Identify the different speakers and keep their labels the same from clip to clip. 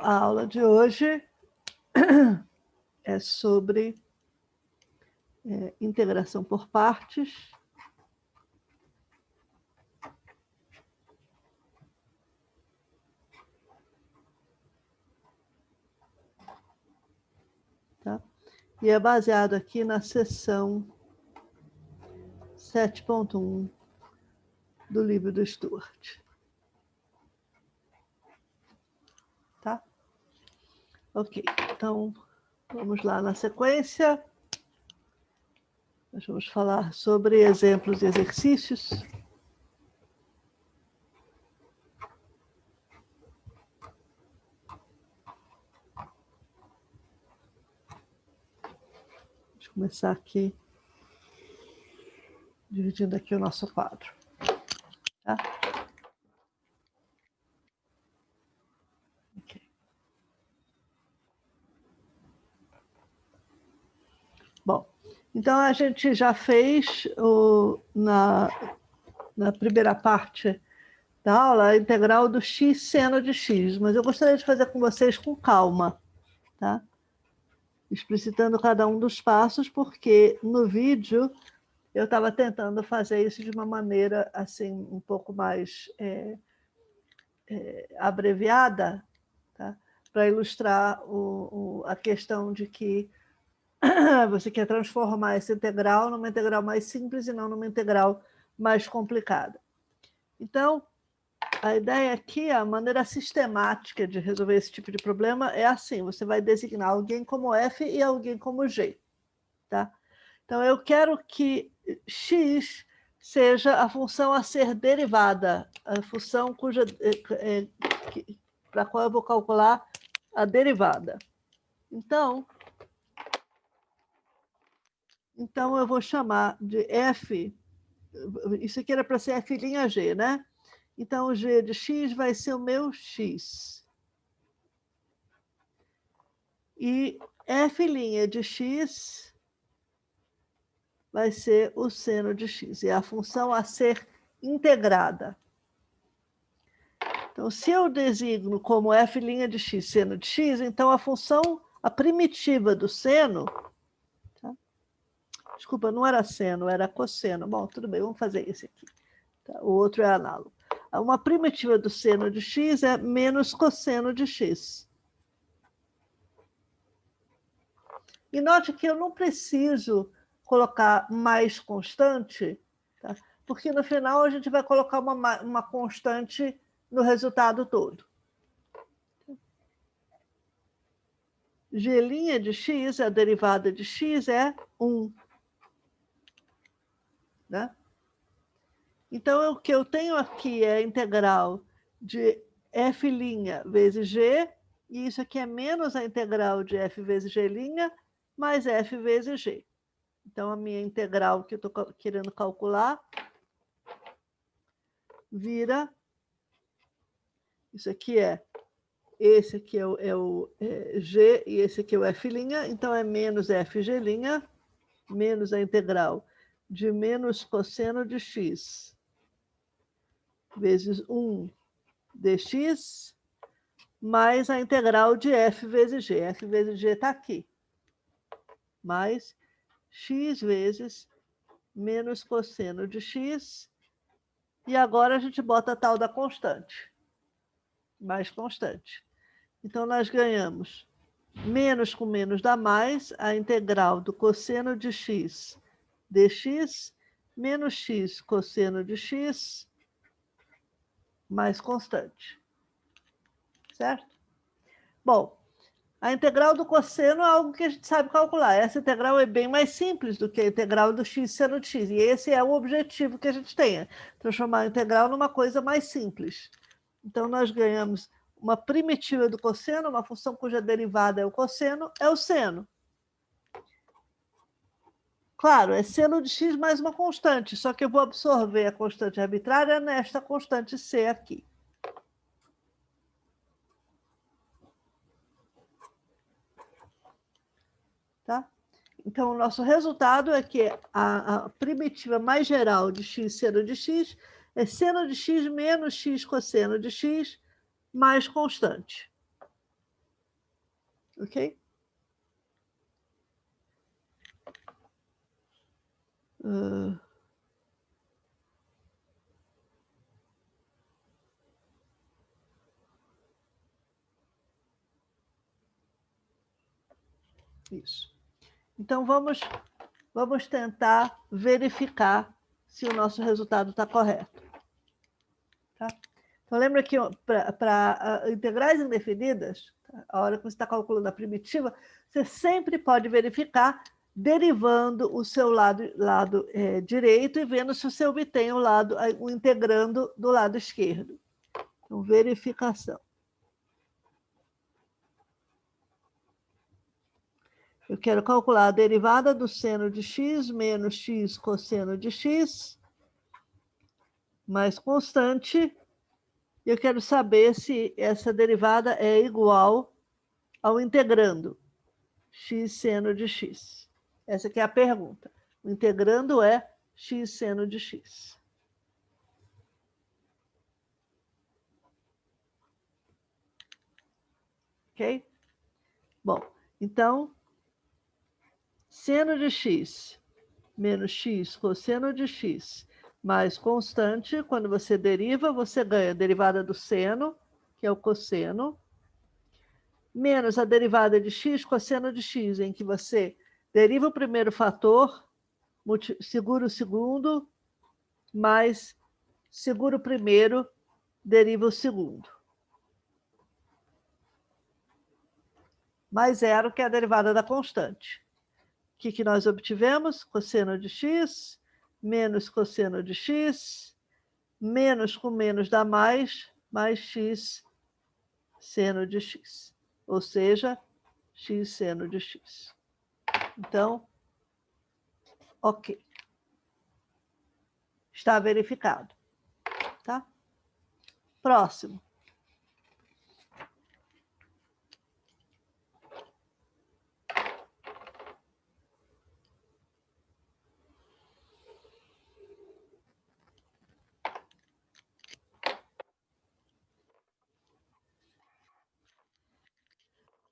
Speaker 1: A aula de hoje é sobre integração por partes. Tá? E é baseado aqui na seção 7.1 do livro do Stuart. Tá? Ok, então vamos lá na sequência. Nós vamos falar sobre exemplos e exercícios. Vamos começar aqui, dividindo aqui o nosso quadro. Tá? Okay. Bom, então a gente já fez na primeira parte da aula a integral do x seno de x, mas eu gostaria de fazer com vocês com calma, tá? Explicitando cada um dos passos, porque no vídeo eu estava tentando fazer isso de uma maneira assim um pouco mais abreviada, tá? Para ilustrar a questão de que você quer transformar essa integral numa integral mais simples e não numa integral mais complicada. Então, a ideia aqui, a maneira sistemática de resolver esse tipo de problema é assim: você vai designar alguém como f e alguém como g. Tá? Então, eu quero que x seja a função a ser derivada, a função para a qual eu vou calcular a derivada. Então, eu vou chamar de f, isso aqui era para ser f'G, né? Então, o g de x vai ser o meu x. E f' de x vai ser o seno de x. É a função a ser integrada. Então, se eu designo como f' de x seno de x, então a função, a primitiva do seno... Tá? Desculpa, não era seno, era cosseno. Bom, tudo bem, vamos fazer esse aqui. Tá? O outro é análogo. Uma primitiva do seno de x é menos cosseno de x. E note que eu não preciso colocar mais constante, tá? Porque no final a gente vai colocar uma constante no resultado todo. G' de x, a derivada de x é 1. Né? Então, o que eu tenho aqui é a integral de f' vezes g, e isso aqui é menos a integral de f vezes g' mais f vezes g. Então, a minha integral que eu estou querendo calcular vira... Isso aqui esse aqui é o g e esse aqui é o f', então é menos fg', menos a integral de menos cosseno de x vezes 1 dx, mais a integral de f vezes g. F vezes g está aqui. Mais x vezes menos cosseno de x. E agora a gente bota a tal da constante. Mais constante. Então, nós ganhamos menos com menos dá mais, a integral do cosseno de x dx, menos x cosseno de x, mais constante. Certo? Bom, a integral do cosseno é algo que a gente sabe calcular. Essa integral é bem mais simples do que a integral do x seno de x. E esse é o objetivo que a gente tem, transformar a integral numa coisa mais simples. Então, nós ganhamos uma primitiva do cosseno, uma função cuja derivada é o seno. Claro, é seno de x mais uma constante, só que eu vou absorver a constante arbitrária nesta constante c aqui. Tá? Então, o nosso resultado é que a primitiva mais geral de x seno de x é seno de x menos x cosseno de x mais constante. Ok? Isso. Então, vamos tentar verificar se o nosso resultado está correto. Tá? Então, lembra que para integrais indefinidas, a hora que você está calculando a primitiva, você sempre pode verificar derivando o seu lado direito e vendo se você obtém o integrando do lado esquerdo. Então, verificação. Eu quero calcular a derivada do seno de x menos x cosseno de x, mais constante. E eu quero saber se essa derivada é igual ao integrando x seno de x. Essa aqui é a pergunta. O integrando é x seno de x. Ok? Bom, então, seno de x menos x cosseno de x mais constante, quando você deriva, você ganha a derivada do seno, que é o cosseno, menos a derivada de x cosseno de x, em que você deriva o primeiro fator, segura o segundo, mais segura o primeiro, deriva o segundo. Mais zero, que é a derivada da constante. O que nós obtivemos? Cosseno de x, menos cosseno de x, menos com menos dá mais x seno de x. Ou seja, x seno de x. Então, ok. Está verificado. Tá? Próximo.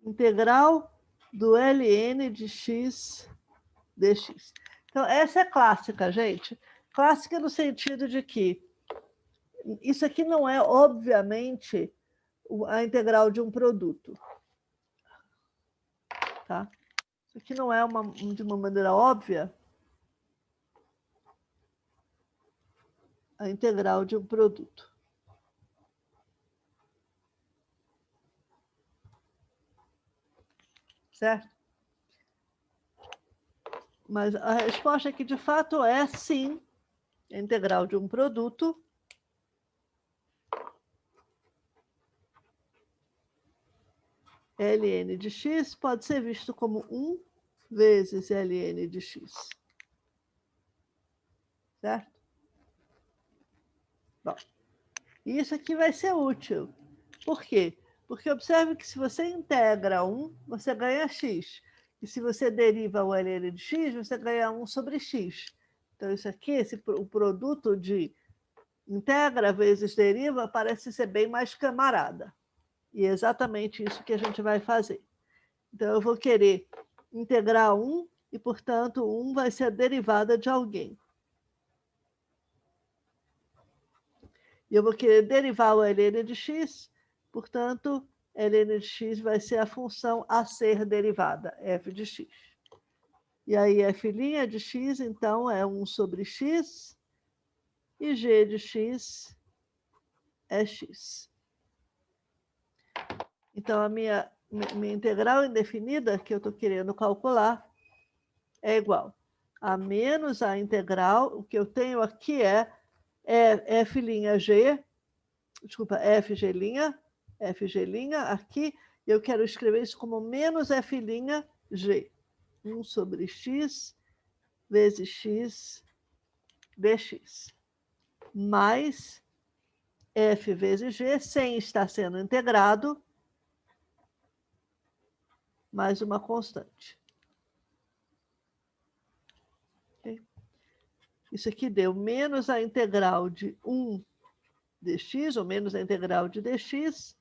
Speaker 1: Integral do ln de x dx. Então, essa é clássica, gente. Clássica no sentido de que isso aqui não é, obviamente, a integral de um produto. Tá? Isso aqui não é de uma maneira óbvia a integral de um produto. Certo? Mas a resposta é que, de fato, é sim a integral de um produto. Ln de x pode ser visto como 1 vezes ln de x. Certo? Bom, isso aqui vai ser útil. Por quê? Porque observe que se você integra 1, você ganha x. E se você deriva o ln de x, você ganha 1 sobre x. Então, isso aqui, o produto de integra vezes deriva, parece ser bem mais camarada. E é exatamente isso que a gente vai fazer. Então, eu vou querer integrar 1 e, portanto, 1 vai ser a derivada de alguém. E eu vou querer derivar o ln de x, portanto, ln de x vai ser a função a ser derivada, f de x. E aí, f' de x, então, é 1 sobre x, e g de x é x. Então, a minha integral indefinida, que eu estou querendo calcular, é igual a menos a integral, o que eu tenho aqui é f'g, desculpa, fg' aqui, eu quero escrever isso como menos f'g, 1 sobre x vezes x dx, mais f vezes g, sem estar sendo integrado, mais uma constante. Okay? Isso aqui deu menos a integral de 1 dx, ou menos a integral de dx,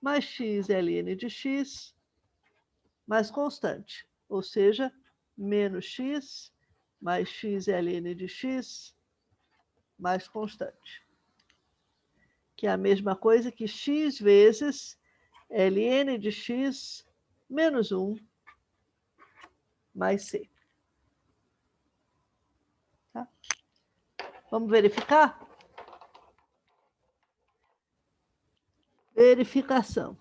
Speaker 1: mais x ln de x, mais constante, ou seja, menos x mais x ln de x mais constante, que é a mesma coisa que x vezes ln de x menos 1 mais c. Tá? Vamos verificar? Verificação.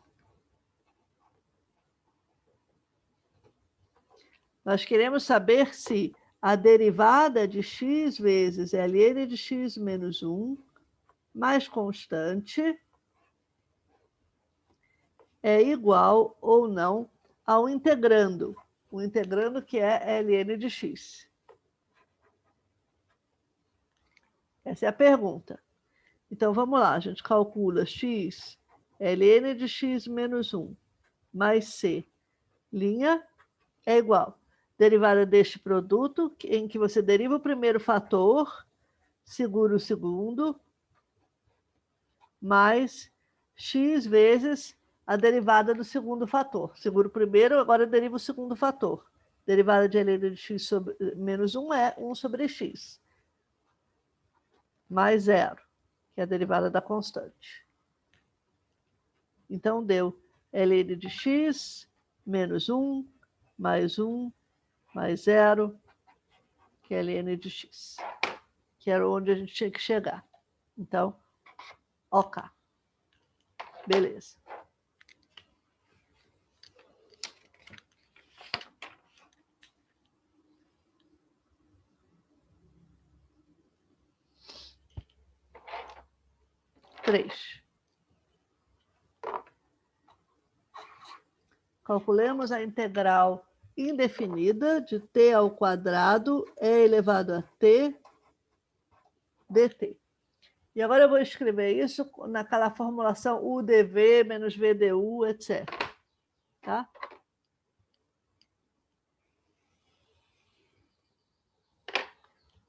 Speaker 1: Nós queremos saber se a derivada de x vezes ln de x menos 1 mais constante é igual ou não ao integrando. O integrando que é ln de x. Essa é a pergunta. Então, vamos lá. A gente calcula x, ln de x menos 1 mais c, linha, é igual. Derivada deste produto, em que você deriva o primeiro fator, segura o segundo, mais x vezes a derivada do segundo fator. Segura o primeiro, agora deriva o segundo fator. Derivada de ln de x sobre menos 1 é 1 sobre x. Mais 0, que é a derivada da constante. Então, deu ln de x menos 1 mais 1 mais 0, que é ln de x, que era onde a gente tinha que chegar. Então, ok. Beleza. Três. Calculemos a integral indefinida de t ao quadrado e elevado a t dt. E agora eu vou escrever isso naquela formulação u dv menos v du, etc. Tá?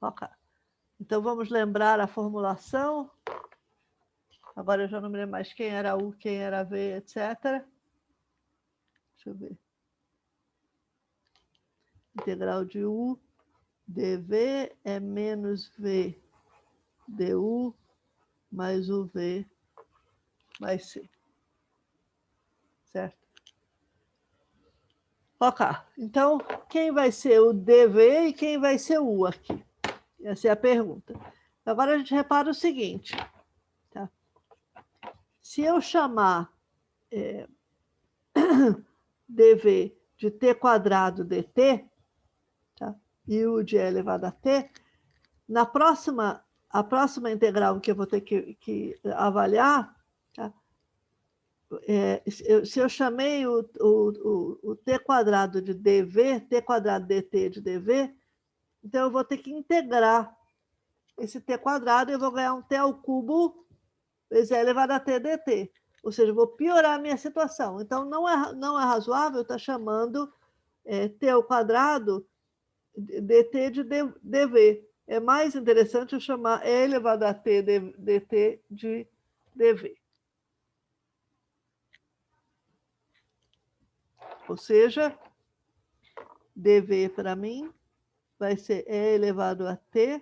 Speaker 1: Ok. Então, vamos lembrar a formulação. Agora eu já não me lembro mais quem era u, quem era v, etc. Deixa eu ver. Integral de u dv é menos v du mais uv mais c. Certo? Ok. Então, quem vai ser o dv e quem vai ser o u aqui? Essa é a pergunta. Agora a gente repara o seguinte. Tá? Se eu chamar dv de t quadrado dt, tá? E u de e elevado a t, a próxima integral que eu vou ter que avaliar, tá? Se eu chamei o t quadrado de dv, t quadrado dt de dv, então eu vou ter que integrar esse t quadrado e eu vou ganhar um t ao cubo vezes e elevado a t dt. Ou seja, eu vou piorar a minha situação. Então, não é razoável estar chamando t ao quadrado dt de dv. É mais interessante eu chamar e elevado a t dt de dv. Ou seja, dv para mim vai ser e elevado a t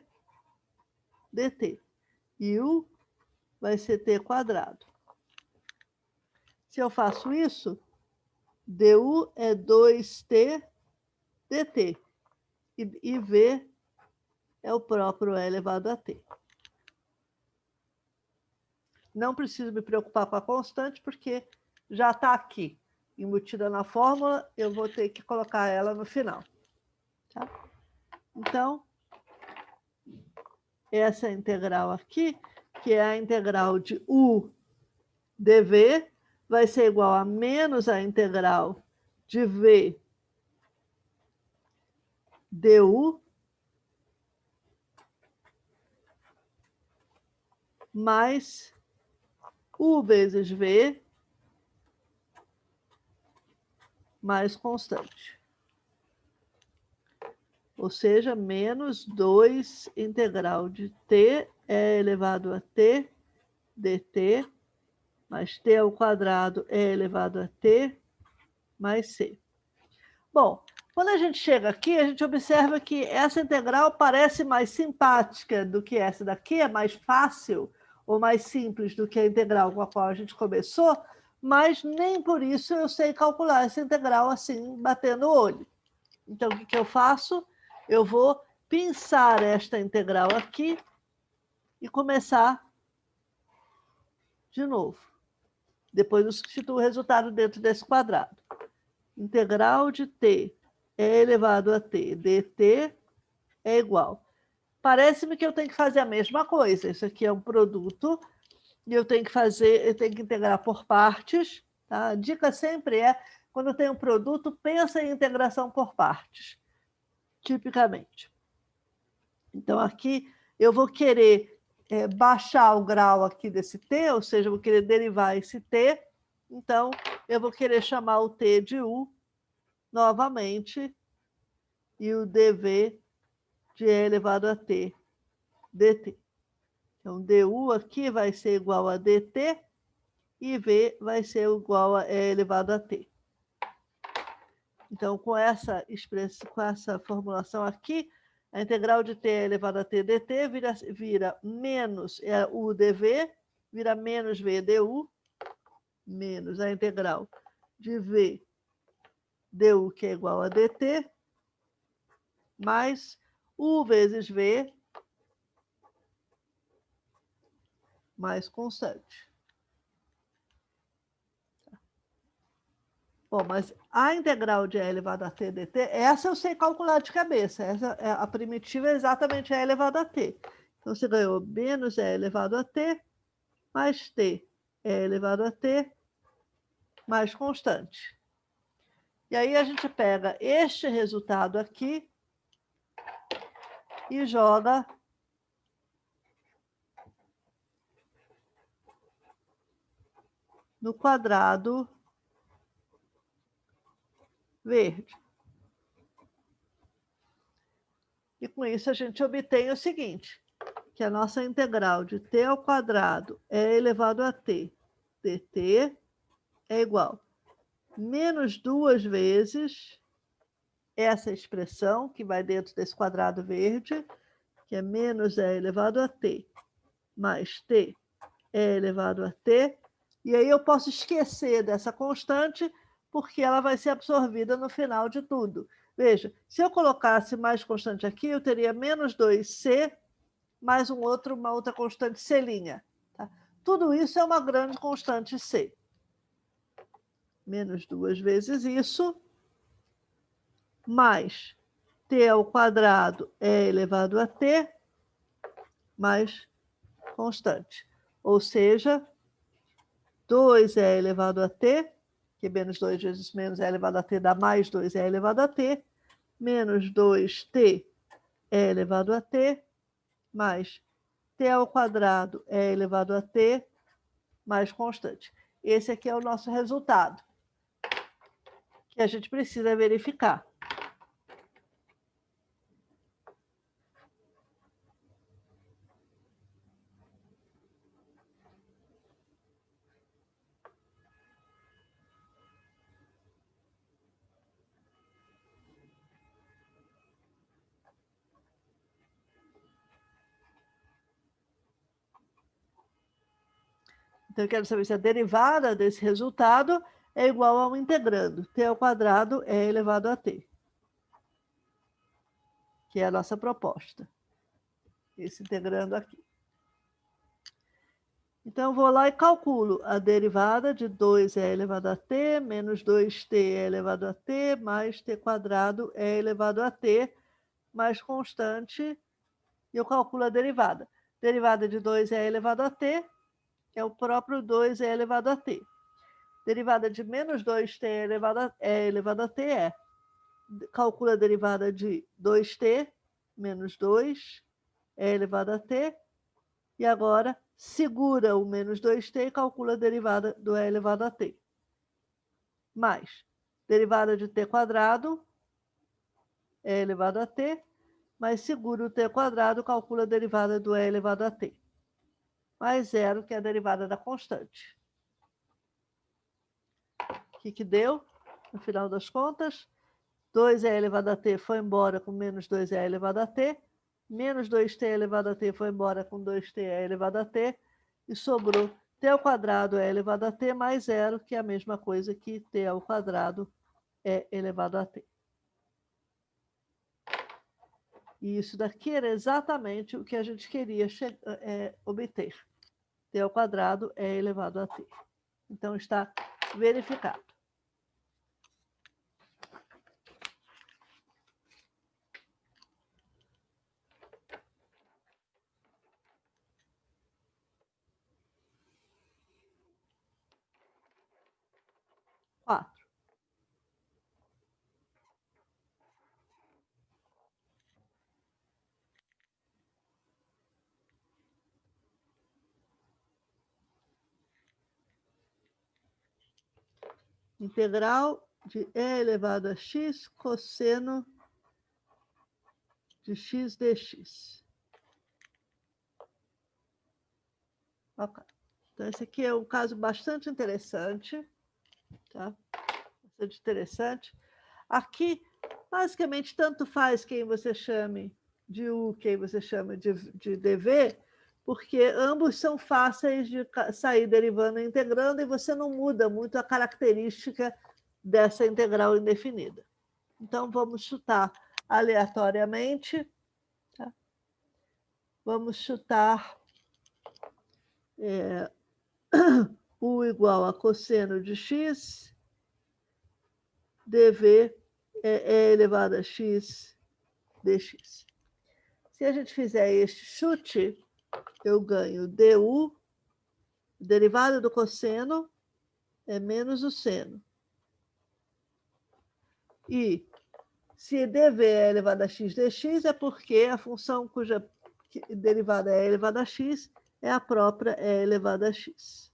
Speaker 1: dt. E u vai ser t quadrado. Se eu faço isso, du é 2t dt. E v é o próprio e elevado a t. Não preciso me preocupar com a constante, porque já está aqui, embutida na fórmula, eu vou ter que colocar ela no final. Tá? Então, essa integral aqui, que é a integral de u dv, vai ser igual a menos a integral de v du mais u vezes v mais constante. Ou seja, menos 2 integral de t é elevado a t dt mais t ao quadrado é elevado a t mais c. Bom, quando a gente chega aqui, a gente observa que essa integral parece mais simpática do que essa daqui, é mais fácil ou mais simples do que a integral com a qual a gente começou, mas nem por isso eu sei calcular essa integral assim, batendo o olho. Então, o que eu faço? Eu vou pinçar esta integral aqui e começar de novo. Depois eu substituo o resultado dentro desse quadrado. Integral de t é elevado a t dt é igual. Parece-me que eu tenho que fazer a mesma coisa. Isso aqui é um produto e eu tenho que integrar por partes. Tá? A dica sempre é, quando tem um produto, pensa em integração por partes, tipicamente. Então, aqui eu vou querer baixar o grau aqui desse t, ou seja, eu vou querer derivar esse t. Então, eu vou querer chamar o t de u novamente e o dv de e elevado a t dt. Então, du aqui vai ser igual a dt e v vai ser igual a e elevado a t. Então, com essa formulação aqui, a integral de t elevado a t dt vira menos u dv, vira menos v du, menos a integral de v du, que é igual a dt, mais u vezes v, mais constante. Bom, mas a integral de e elevado a t dt, essa eu sei calcular de cabeça. Essa é a primitiva é exatamente e elevado a t. Então, você ganhou menos e elevado a t, mais t e elevado a t, mais constante. E aí a gente pega este resultado aqui e joga no quadrado verde. E com isso a gente obtém o seguinte, que a nossa integral de t ao quadrado é elevado a t dt é igual menos 2 vezes essa expressão que vai dentro desse quadrado verde, que é menos e elevado a t, mais t e elevado a t, e aí eu posso esquecer dessa constante, porque ela vai ser absorvida no final de tudo. Veja, se eu colocasse mais constante aqui, eu teria menos 2c, mais uma outra constante c'. Tá? Tudo isso é uma grande constante c. Menos 2 vezes isso, mais t ao quadrado é elevado a t, mais constante. Ou seja, 2 é elevado a t, que menos 2 vezes menos é elevado a t dá mais 2 é elevado a t, menos 2t é elevado a t, mais t ao quadrado é elevado a t, mais constante. Esse aqui é o nosso resultado, que a gente precisa verificar. Então, eu quero saber se a derivada desse resultado é igual a um integrando. T ao quadrado é elevado a t, que é a nossa proposta. Esse integrando aqui. Então, eu vou lá e calculo a derivada de 2 é elevado a t, menos 2t é elevado a t, mais t quadrado é elevado a t, mais constante, e eu calculo a derivada. Derivada de 2 é elevado a t, é o próprio 2 é elevado a t. Derivada de menos 2t é elevado a t é. Calcula a derivada de 2t menos 2 é elevado a t. E agora segura o menos 2t e calcula a derivada do e elevado a t. Mais derivada de t quadrado é elevado a t, mais segura o t quadrado, calcula a derivada do e elevado a t. Mais zero, que é a derivada da constante. O que deu, no final das contas? 2e elevado a t foi embora com menos 2e elevado a t, menos 2t elevado a t foi embora com 2t elevado a t, e sobrou t ao quadrado é elevado a t mais zero, que é a mesma coisa que t ao quadrado é elevado a t. E isso daqui era exatamente o que a gente queria obter. T ao quadrado é elevado a t. Então, está verificado. Quatro. Integral de e elevado a x cosseno de x dx. Ok. Então, esse aqui é um caso bastante interessante. Tá? Bastante interessante. Aqui, basicamente, tanto faz quem você chame de U, quem você chama de dv, porque ambos são fáceis de sair derivando e integrando, e você não muda muito a característica dessa integral indefinida. Então, vamos chutar aleatoriamente. Tá? Vamos chutar U igual a cosseno de x, dv é elevado a x dx. Se a gente fizer este chute, eu ganho du, derivada do cosseno, é menos o seno. E se dv é elevado a x dx, é porque a função cuja derivada é elevada a x é a própria e elevada a x.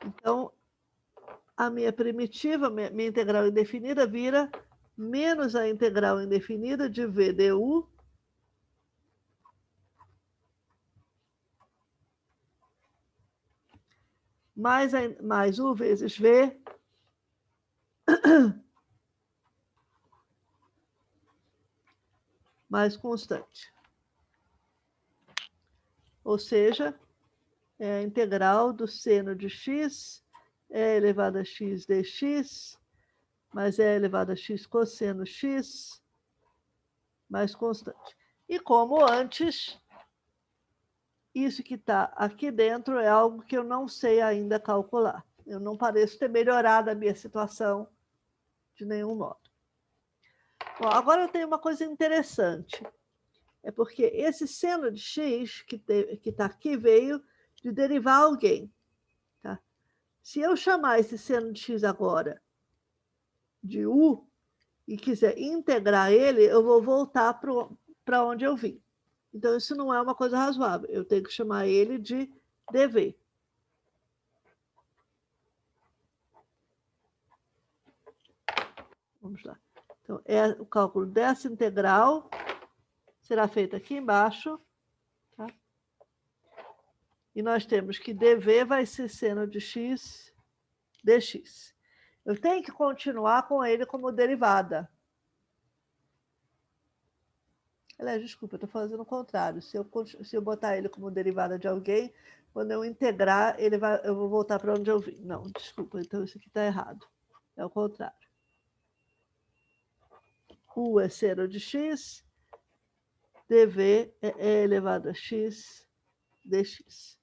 Speaker 1: Então, a minha primitiva, minha integral indefinida, vira menos a integral indefinida de v du mais u vezes v mais constante. Ou seja, é a integral do seno de x é elevado a x dx mais é elevado a x cosseno x mais constante. E como antes, isso que está aqui dentro é algo que eu não sei ainda calcular. Eu não pareço ter melhorado a minha situação de nenhum modo. Bom, agora eu tenho uma coisa interessante. É porque esse seno de x que está aqui veio de derivar alguém. Tá? Se eu chamar esse seno de x agora de u e quiser integrar ele, eu vou voltar para onde eu vim. Então, isso não é uma coisa razoável. Eu tenho que chamar ele de dv. Vamos lá. Então, o cálculo dessa integral será feito aqui embaixo. Tá? E nós temos que dv vai ser seno de x dx. Eu tenho que continuar com ele como derivada. Aliás, desculpa, eu estou fazendo o contrário. Se eu botar ele como derivada de alguém, quando eu integrar, eu vou voltar para onde eu vim. Não, desculpa, então isso aqui está errado. É o contrário. U é seno de x, dv é elevado a x dx.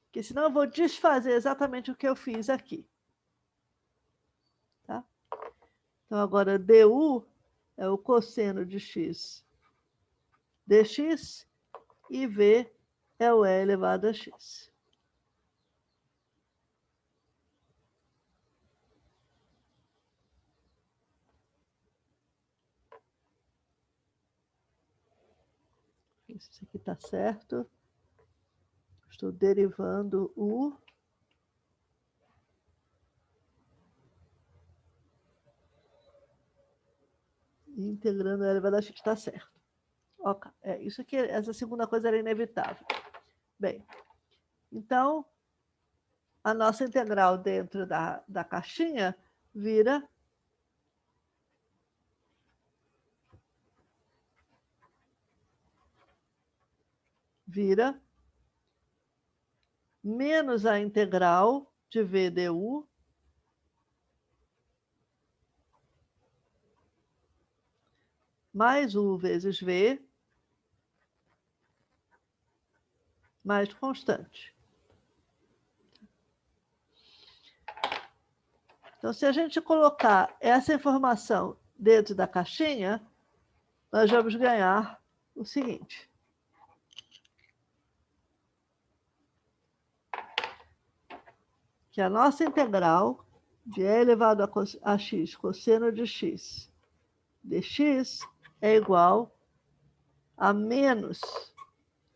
Speaker 1: Porque senão eu vou desfazer exatamente o que eu fiz aqui. Tá? Então, agora, du é o cosseno de x dx e v é o e elevado a x. Isso aqui está certo. Estou derivando u. E integrando a elevado a x. Está certo. Ok. Isso aqui, essa segunda coisa era inevitável. Bem, então, a nossa integral dentro da caixinha vira menos a integral de v du mais u vezes v mais constante. Então, se a gente colocar essa informação dentro da caixinha, nós vamos ganhar o seguinte. Que a nossa integral de e elevado a x cosseno de x dx é igual a menos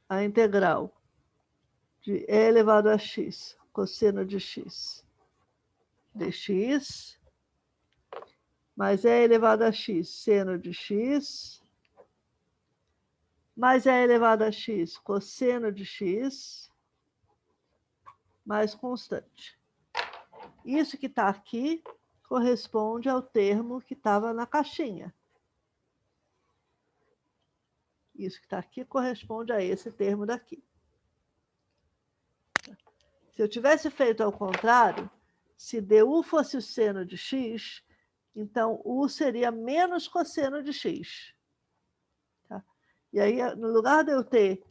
Speaker 1: a integral de e elevado a x cosseno de x dx mais e elevado a x seno de x mais e elevado a x cosseno de x mais constante. Isso que está aqui corresponde ao termo que estava na caixinha. Isso que está aqui corresponde a esse termo daqui. Se eu tivesse feito ao contrário, se du fosse o seno de x, então u seria menos cosseno de x. Tá? E aí, no lugar de eu ter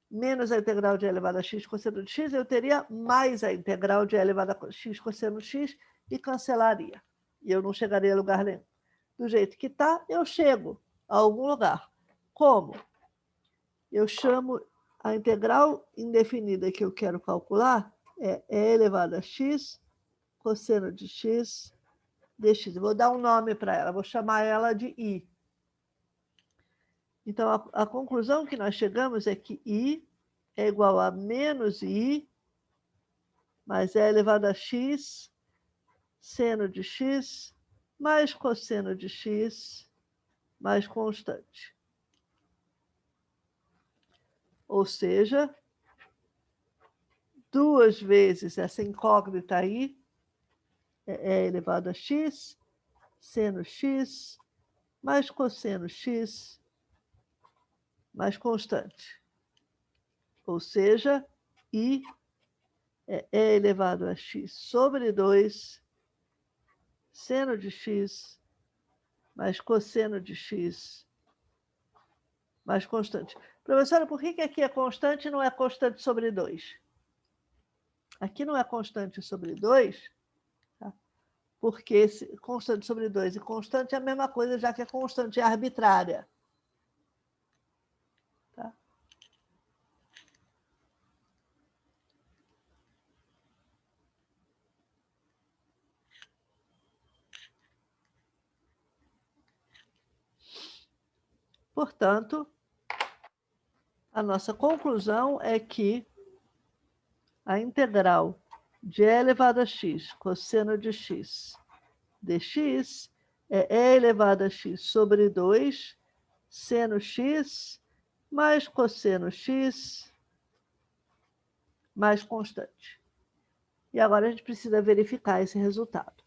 Speaker 1: menos a integral de e elevado a x cosseno de x, eu teria mais a integral de e elevado a x cosseno de x e cancelaria. E eu não chegaria a lugar nenhum. Do jeito que está, eu chego a algum lugar. Como? Eu chamo a integral indefinida que eu quero calcular é e elevado a x cosseno de x dx. Vou dar um nome para ela, vou chamar ela de i. Então, a conclusão que nós chegamos é que i é igual a menos i mais e elevado a x seno de x mais cosseno de x mais constante. Ou seja, 2 vezes essa incógnita aí é elevado a x, seno x, mais cosseno x, mais constante. Ou seja, i é elevado a x sobre 2, seno de x, mais cosseno de x, mais constante. Professora, por que aqui é constante e não é constante sobre 2? Aqui não é constante sobre 2, tá? Porque constante sobre 2 e constante é a mesma coisa, já que é constante é arbitrária. Tá? Portanto, a nossa conclusão é que a integral de e elevado a x cosseno de x dx é e elevado a x sobre 2 seno x mais cosseno x mais constante. E agora a gente precisa verificar esse resultado.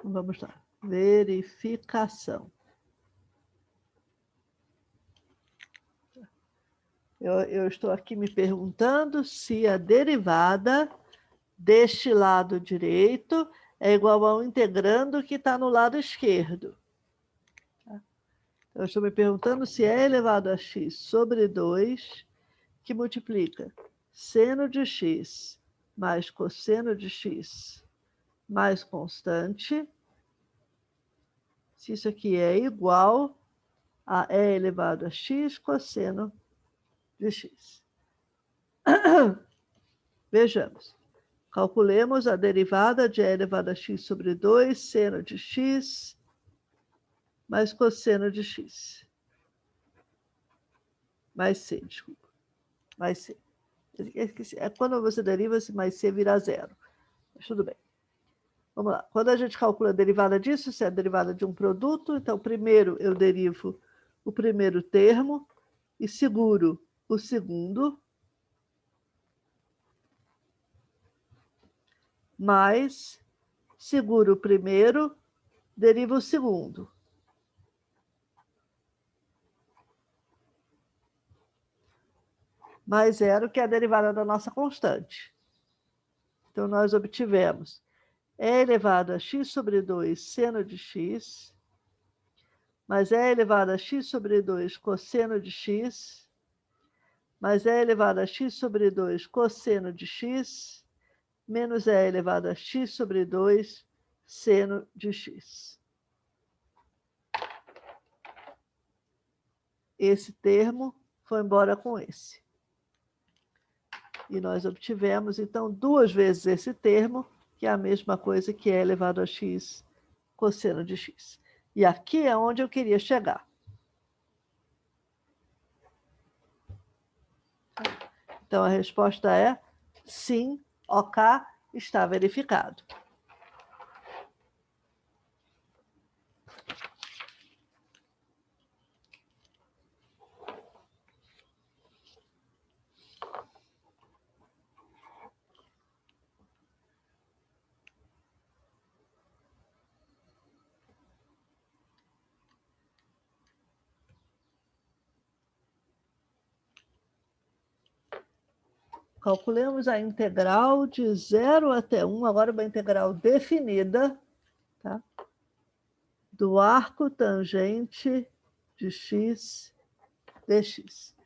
Speaker 1: Vamos lá. Verificação. Eu estou aqui me perguntando se a derivada deste lado direito é igual ao integrando que está no lado esquerdo. Eu estou me perguntando se é elevado a x sobre 2, que multiplica seno de x mais cosseno de x mais constante, se isso aqui é igual a e elevado a x cosseno de x. Vejamos. Calculemos a derivada de e elevado a x sobre 2 seno de x mais cosseno de x. Mais c, desculpa. Mais c. É quando você deriva, mais c vira zero. Mas tudo bem. Vamos lá. Quando a gente calcula a derivada disso, se é a derivada de um produto, então primeiro eu derivo o primeiro termo e seguro o segundo, mais seguro o primeiro, derivo o segundo. Mais zero, que é a derivada da nossa constante. Então, nós obtivemos e elevado a x sobre 2 seno de x, mais e elevado a x sobre 2 cosseno de x, mais e elevado a x sobre 2 cosseno de x, menos e elevado a x sobre 2 seno de x. Esse termo foi embora com esse. E nós obtivemos, então, duas vezes esse termo, que é a mesma coisa que é elevado a x cosseno de x. E aqui é onde eu queria chegar. Então, a resposta é sim, OK, está verificado. Calculemos a integral de 0 até 1, agora uma integral definida, tá? Do arco tangente de x dx.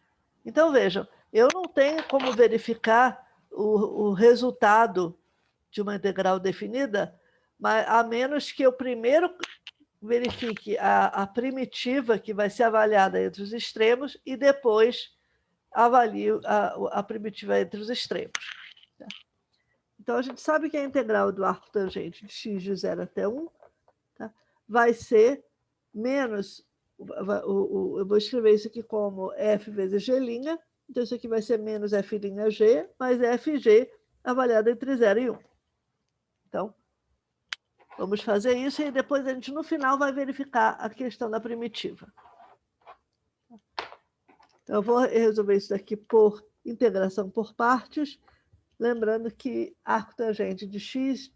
Speaker 1: Então, vejam, eu não tenho como verificar o resultado de uma integral definida, mas a menos que eu primeiro verifique a primitiva que vai ser avaliada entre os extremos e depois avalio a primitiva entre os extremos. Então, a gente sabe que a integral do arco tangente de x de 0 até 1, tá, vai ser menos, eu vou escrever isso aqui como f vezes g', então isso aqui vai ser menos f'g, mais fg avaliado entre 0 e 1. Então, vamos fazer isso e depois a gente, no final, vai verificar a questão da primitiva. Então, eu vou resolver isso daqui por integração por partes, lembrando que arco tangente de x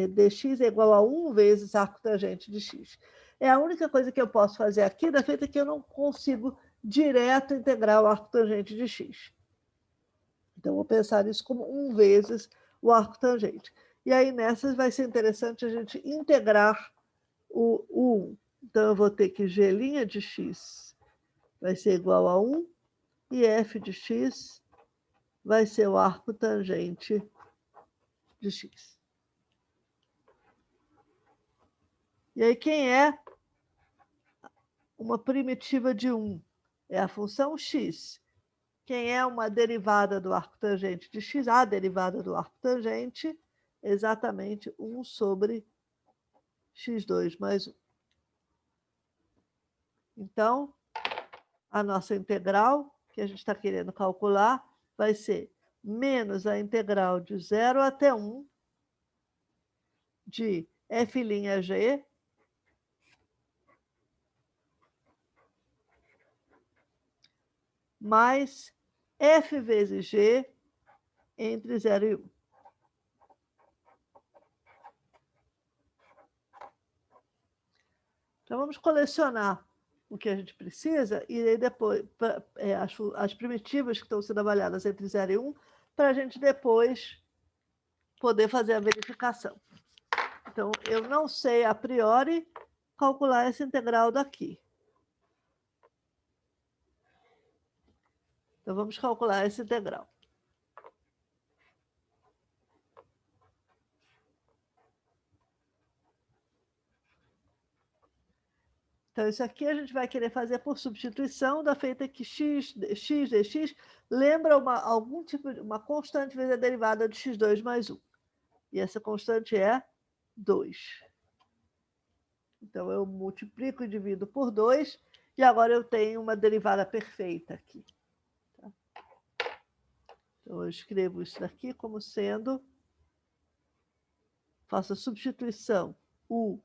Speaker 1: dx é igual a 1 vezes arco tangente de x. É a única coisa que eu posso fazer aqui, da feita que eu não consigo direto integrar o arco tangente de x. Então, vou pensar isso como 1 vezes o arco tangente. E aí, nessas, vai ser interessante a gente integrar o 1. Então, eu vou ter que g' de x vai ser igual a 1 e f de x vai ser o arco tangente de x. E aí, quem é uma primitiva de 1? É a função x. Quem é uma derivada do arco tangente de x? A derivada do arco tangente, exatamente 1 sobre x2 mais 1. Então, a nossa integral, que a gente está querendo calcular, vai ser menos a integral de 0 até 1 de f'g mais f vezes g entre 0 e 1. Então, vamos colecionar o que a gente precisa e aí depois as primitivas que estão sendo avaliadas entre 0 e 1, para a gente depois poder fazer a verificação. Então, eu não sei a priori calcular essa integral daqui. Então, vamos calcular essa integral. Então, isso aqui a gente vai querer fazer por substituição, da feita que x dx lembra algum tipo de uma constante vezes a derivada de x2 mais 1. E essa constante é 2. Então, eu multiplico e divido por 2, e agora eu tenho uma derivada perfeita aqui. Tá? Então, eu escrevo isso daqui como sendo, faço a substituição, ou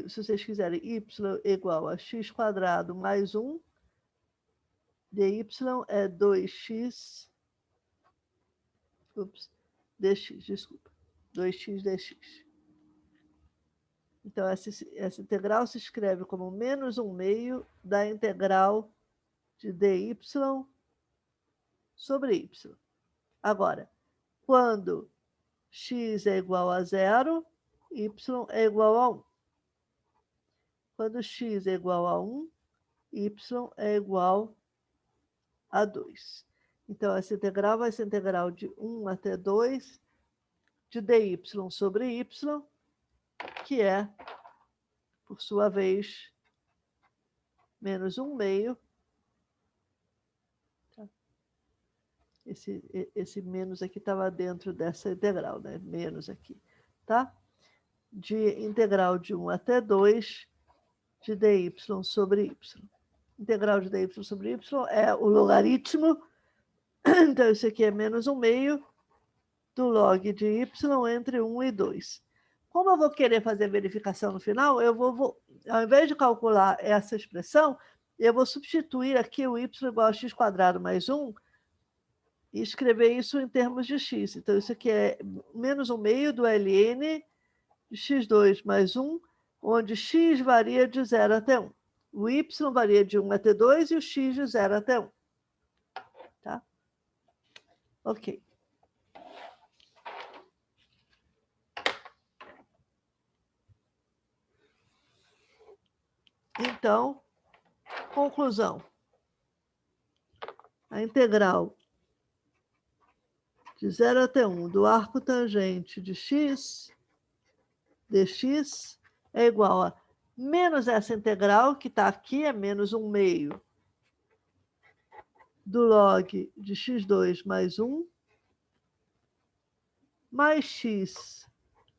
Speaker 1: se vocês quiserem, y igual a x² mais 1, dy é 2x, dx, desculpa, 2x dx. Então, essa integral se escreve como menos 1/2 da integral de dy sobre y. Agora, quando x é igual a 0, y é igual a 1. Quando x é igual a 1, y é igual a 2. Então, essa integral vai ser integral de 1 até 2 de dy sobre y, que é, por sua vez, menos 1/2. Tá? Esse menos aqui estava dentro dessa integral, né? Menos aqui, tá? De integral de 1 até 2 de dy sobre y. Integral de dy sobre y é o logaritmo. Então, isso aqui é menos 1/2 do log de y entre 1 e 2. Como eu vou querer fazer verificação no final, eu vou ao invés de calcular essa expressão, eu vou substituir aqui o y igual a x² mais 1 e escrever isso em termos de x. Então, isso aqui é menos 1/2 do ln de x2 mais 1, onde x varia de 0 até 1. O y varia de 1 até 2 e o x de 0 até 1. Tá? Ok. Então, conclusão. A integral de 0 até 1 do arco tangente de x dx é igual a menos essa integral, que está aqui, é menos 1/2 do log de x2 mais 1, mais x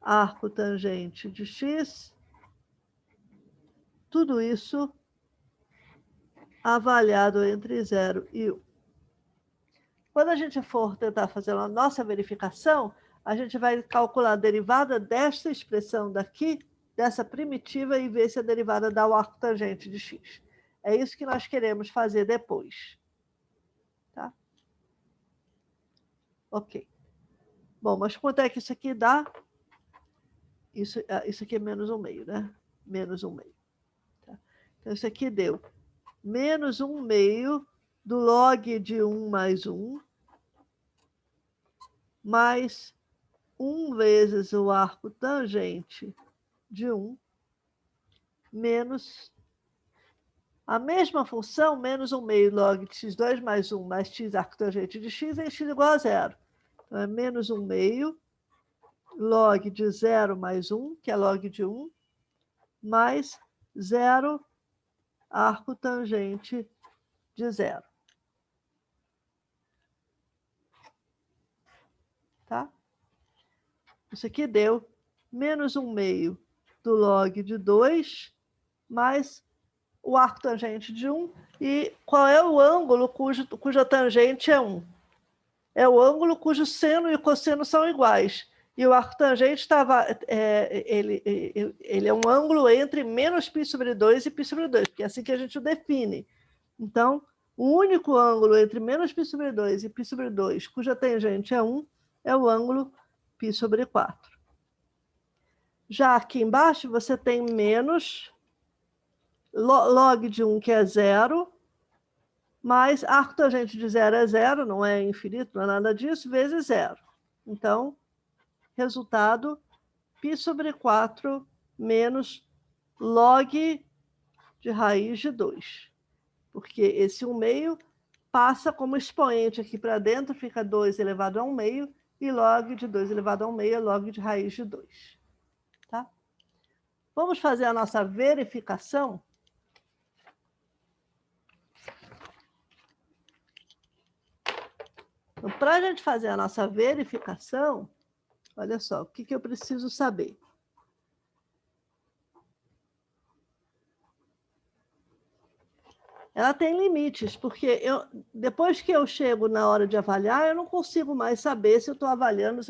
Speaker 1: arco tangente de x, tudo isso avaliado entre 0 e 1. Quando a gente for tentar fazer a nossa verificação, a gente vai calcular a derivada desta expressão daqui, dessa primitiva, e ver se a derivada dá o arco tangente de x. É isso que nós queremos fazer depois. Tá? Ok. Bom, mas quanto é que isso aqui dá? Isso aqui é menos 1/2, né? Menos 1/2. Tá? Então, isso aqui deu menos 1/2 do log de 1 mais 1, mais 1 vezes o arco tangente de 1, menos a mesma função, menos 1/2 log de x2 mais 1 mais x arco tangente de x, em x igual a 0. Então, é menos 1/2 log de 0 mais 1, que é log de 1, mais 0 arco tangente de 0. Tá? Isso aqui deu menos 1/2 do log de 2, mais o arco tangente de 1. E qual é o ângulo cuja tangente é 1? É o ângulo cujo seno e cosseno são iguais. E o arco tangente ele é um ângulo entre menos π sobre 2 e π sobre 2, porque é assim que a gente o define. Então, o único ângulo entre menos π sobre 2 e π sobre 2, cuja tangente é 1, é o ângulo π sobre 4. Já aqui embaixo, você tem menos log de 1, que é 0, mais arco tangente de 0 é 0, não é infinito, não é nada disso, vezes 0. Então, resultado, π sobre 4 menos log de raiz de 2. Porque esse 1/2 passa como expoente aqui para dentro, fica 2 elevado a 1/2, e log de 2 elevado a 1/2 é log de raiz de 2. Tá? Vamos fazer a nossa verificação. Então, para a gente fazer a nossa verificação, olha só, o que eu preciso saber? ela tem limites, porque depois que eu chego na hora de avaliar, eu não consigo mais saber se eu estou avaliando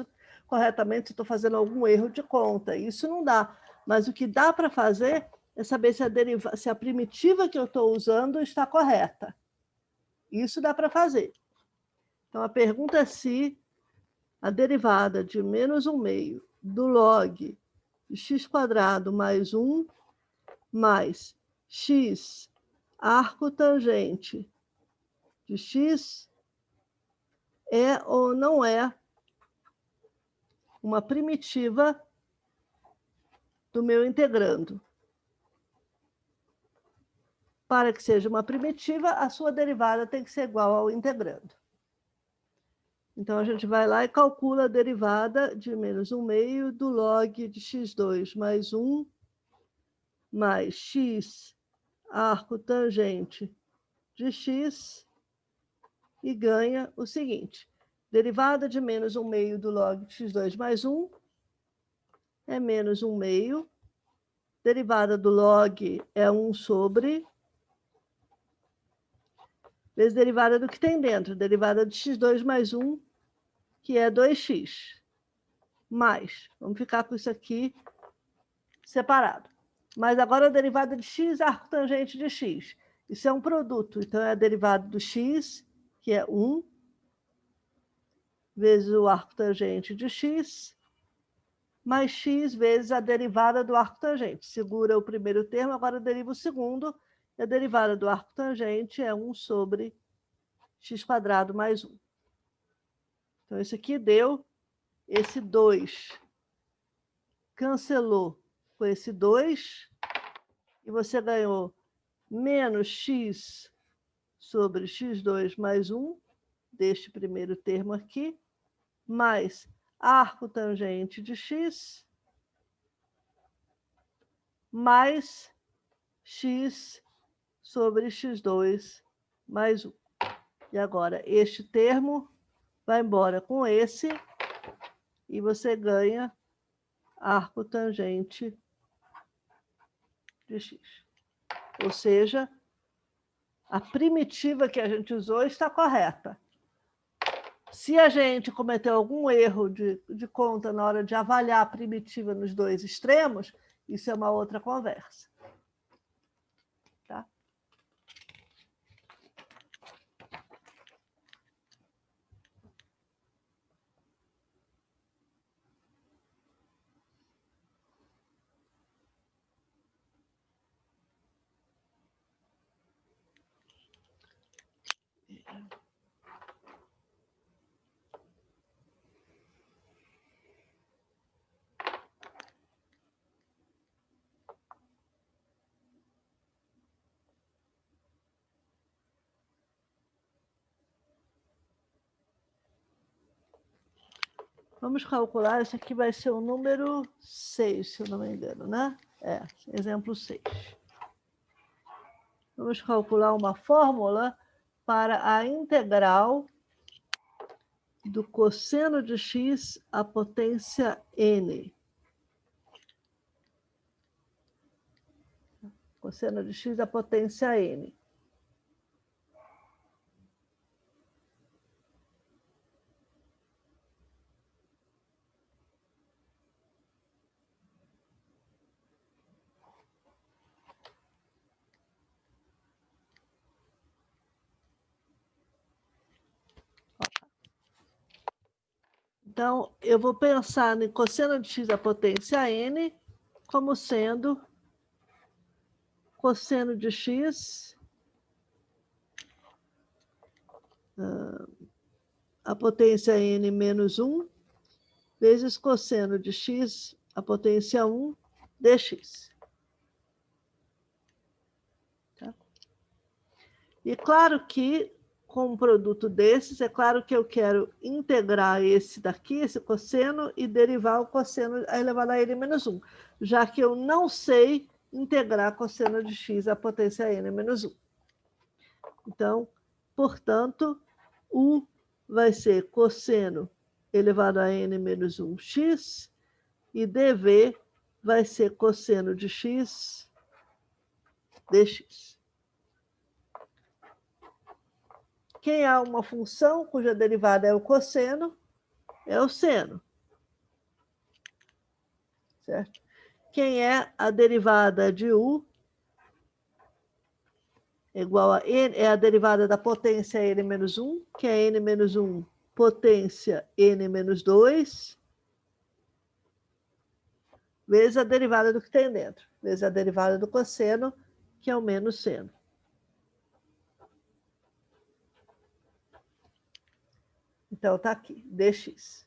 Speaker 1: corretamente, se estou fazendo algum erro de conta. Isso não dá. Mas o que dá para fazer é saber se a primitiva que eu estou usando está correta. Isso dá para fazer. Então, a pergunta é se a derivada de menos 1/2 do log de x² mais 1 mais x arco tangente de x é ou não é uma primitiva do meu integrando. Para que seja uma primitiva, a sua derivada tem que ser igual ao integrando. Então, a gente vai lá e calcula a derivada de menos 1/2 do log de x² mais 1 mais x arco tangente de x e ganha o seguinte. Derivada de menos 1/2 do log de x² mais 1 é menos 1/2. Derivada do log é 1 sobre... vezes derivada do que tem dentro. Derivada de x² mais 1, que é 2x. Mais. Vamos ficar com isso aqui separado. Mas agora a derivada de x arco tangente de x. Isso é um produto. Então, é a derivada do x, que é 1, vezes o arco tangente de x, mais x vezes a derivada do arco tangente. Segura o primeiro termo, agora deriva o segundo. E a derivada do arco tangente é 1 sobre x² mais 1. Então, isso aqui deu esse 2. Cancelou com esse 2. E você ganhou menos x sobre x² mais 1, deste primeiro termo aqui, mais arco tangente de x, mais x sobre x² mais 1. E agora, este termo vai embora com esse, e você ganha arco tangente de x. Ou seja, a primitiva que a gente usou está correta. Se a gente cometeu algum erro de conta na hora de avaliar a primitiva nos dois extremos, isso é uma outra conversa. Tá? Vamos calcular, esse aqui vai ser o número 6, se eu não me engano, né? Exemplo 6. Vamos calcular uma fórmula para a integral do cosseno de x à potência n. Cosseno de x à potência n. Então, eu vou pensar no cosseno de x à potência n como sendo cosseno de x a potência n menos 1 vezes cosseno de x a potência 1 dx. Tá? E claro que, com um produto desses, é claro que eu quero integrar esse daqui, esse cosseno, e derivar o cosseno elevado a n menos 1, já que eu não sei integrar cosseno de x à potência n menos 1. Então, portanto, U vai ser cosseno elevado a n menos 1x, e dv vai ser cosseno de x dx. Quem é uma função cuja derivada é o cosseno, é o seno. Certo? Quem é a derivada de U igual a n, é a derivada da potência n menos 1, que é n menos 1 potência n menos 2, vezes a derivada do que tem dentro, vezes a derivada do cosseno, que é o menos seno. Então, está aqui, dx.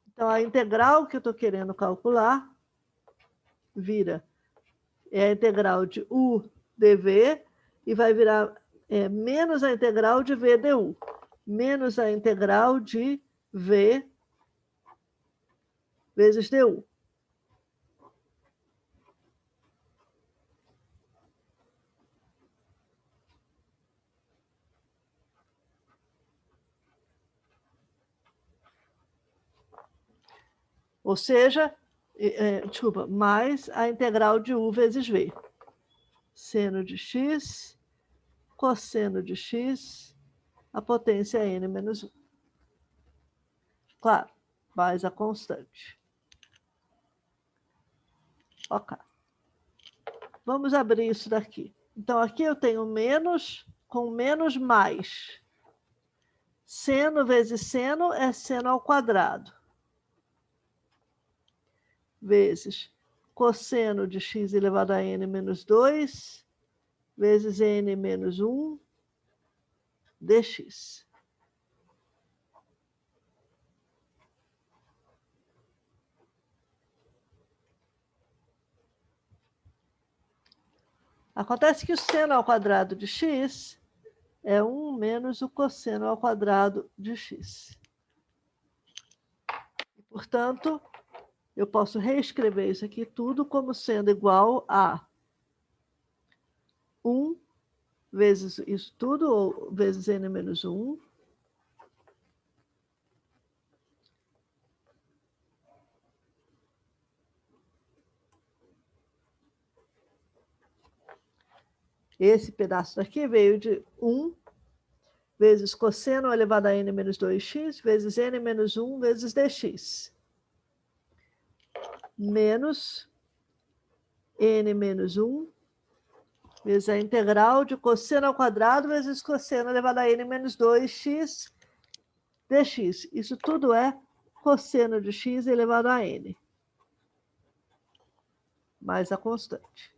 Speaker 1: Então, a integral que eu estou querendo calcular vira a integral de u dv e vai virar menos a integral de v du, menos a integral de v vezes du. Ou seja, desculpa, mais a integral de u vezes v. Seno de x, cosseno de x, a potência n menos 1. Claro, mais a constante. Ok. Vamos abrir isso daqui. Então, aqui eu tenho menos com menos mais. Seno vezes seno é seno ao quadrado. Vezes cosseno de x elevado a n menos 2, vezes n menos 1, dx. Acontece que o seno ao quadrado de x é 1 menos o cosseno ao quadrado de x. Portanto, eu posso reescrever isso aqui tudo como sendo igual a 1 vezes isso tudo, ou vezes n menos 1, esse pedaço daqui veio de 1 vezes cosseno elevado a n menos 2x, vezes n menos 1 vezes dx. Menos n menos 1 vezes a integral de cosseno ao quadrado vezes cosseno elevado a n menos 2x dx. Isso tudo é cosseno de x elevado a n, mais a constante.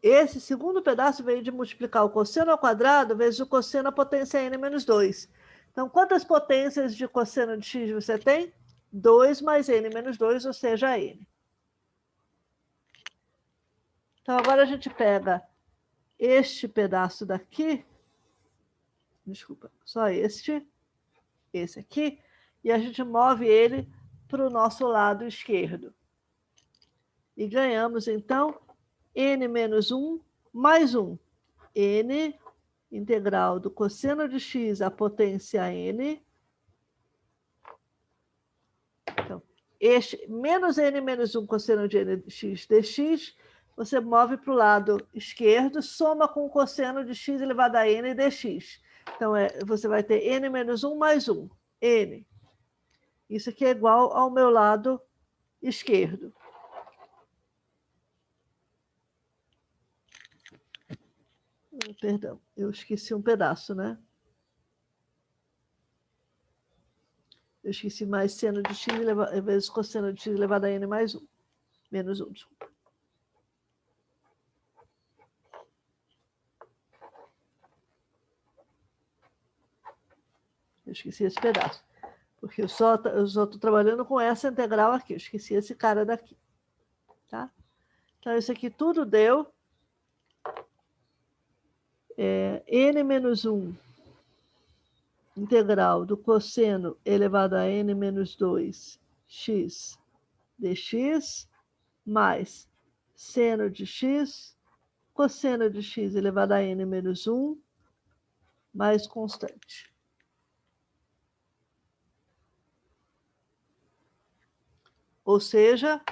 Speaker 1: Esse segundo pedaço veio de multiplicar o cosseno ao quadrado vezes o cosseno à potência n menos 2. Então, quantas potências de cosseno de x você tem? 2 mais n menos 2, ou seja, n. Então, agora a gente pega este pedaço daqui, desculpa, só esse aqui, e a gente move ele para o nosso lado esquerdo. E ganhamos, então, n menos 1 mais 1. N integral do cosseno de x à potência n. Então, este menos n menos 1 cosseno de n de x dx, você move para o lado esquerdo, soma com o cosseno de x elevado a n dx. Então, você vai ter n menos 1 mais 1, n. Isso aqui é igual ao meu lado esquerdo. Perdão, eu esqueci um pedaço, né? Eu esqueci mais seno de x vezes cosseno de x elevado a n mais 1. Menos 1, desculpa. Eu esqueci esse pedaço. Porque eu só estou trabalhando com essa integral aqui. Eu esqueci esse cara daqui. Tá? Então, isso aqui tudo deu n menos 1 integral do cosseno elevado a n menos 2 x dx mais seno de x, cosseno de x elevado a n menos 1 mais constante. Ou seja,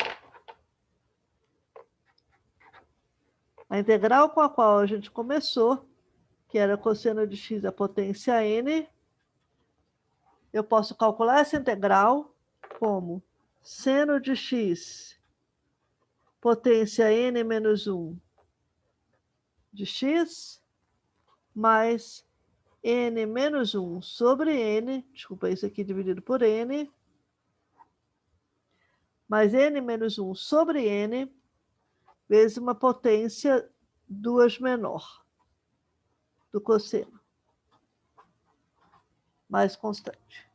Speaker 1: A integral com a qual a gente começou, que era cosseno de x à potência n, eu posso calcular essa integral como seno de x potência n menos 1 de x mais n menos 1 sobre n, desculpa, isso aqui dividido por n, mais n menos 1 sobre n, vezes uma potência 2 menor do cosseno, mais constante.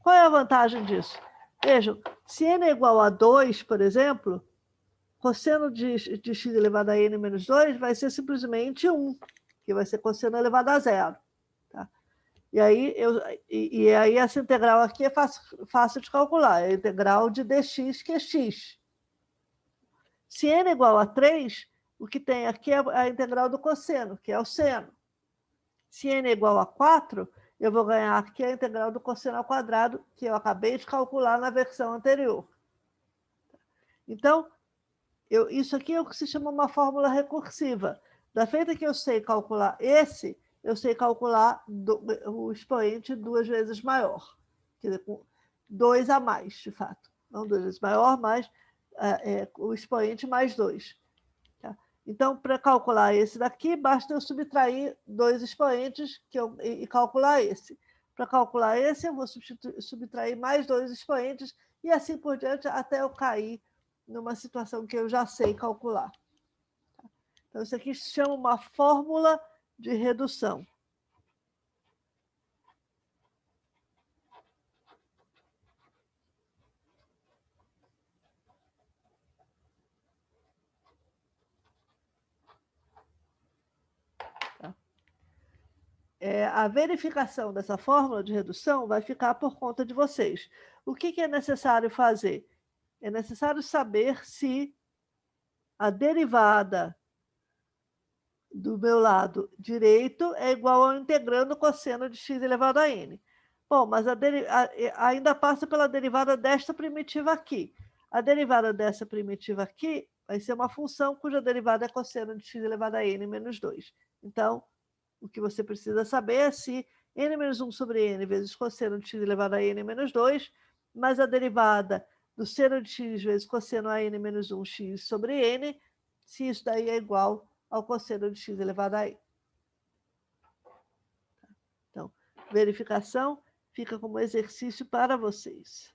Speaker 1: Qual é a vantagem disso? Vejam, se n é igual a 2, por exemplo, cosseno de x elevado a n menos 2 vai ser simplesmente 1, que vai ser cosseno elevado a 0. Tá? E aí essa integral aqui é fácil de calcular, é a integral de dx, que é x. Se n é igual a 3, o que tem aqui é a integral do cosseno, que é o seno. Se n é igual a 4, eu vou ganhar aqui a integral do cosseno ao quadrado, que eu acabei de calcular na versão anterior. Então, isso aqui é o que se chama uma fórmula recursiva. Da feita que eu sei calcular esse, eu sei calcular o expoente 2 vezes maior. Quer dizer, com 2 a mais, de fato. Não 2 vezes maior, mas o expoente mais 2. Tá? Então, para calcular esse daqui, basta eu subtrair 2 expoentes e calcular esse. Para calcular esse, eu vou subtrair mais 2 expoentes e assim por diante até eu cair numa situação que eu já sei calcular. Então, isso aqui se chama uma fórmula de redução. Tá? A verificação dessa fórmula de redução vai ficar por conta de vocês. O que é necessário fazer? É necessário saber se a derivada do meu lado direito é igual ao integrando o cosseno de x elevado a n. Bom, mas ainda passa pela derivada desta primitiva aqui. A derivada dessa primitiva aqui vai ser uma função cuja derivada é cosseno de x elevado a n menos 2. Então, o que você precisa saber é se n menos 1 sobre n vezes cosseno de x elevado a n menos 2, mais a derivada do seno de x vezes cosseno a n menos 1 x sobre n, se isso daí é igual ao cosseno de x elevado a n. Então, verificação fica como exercício para vocês.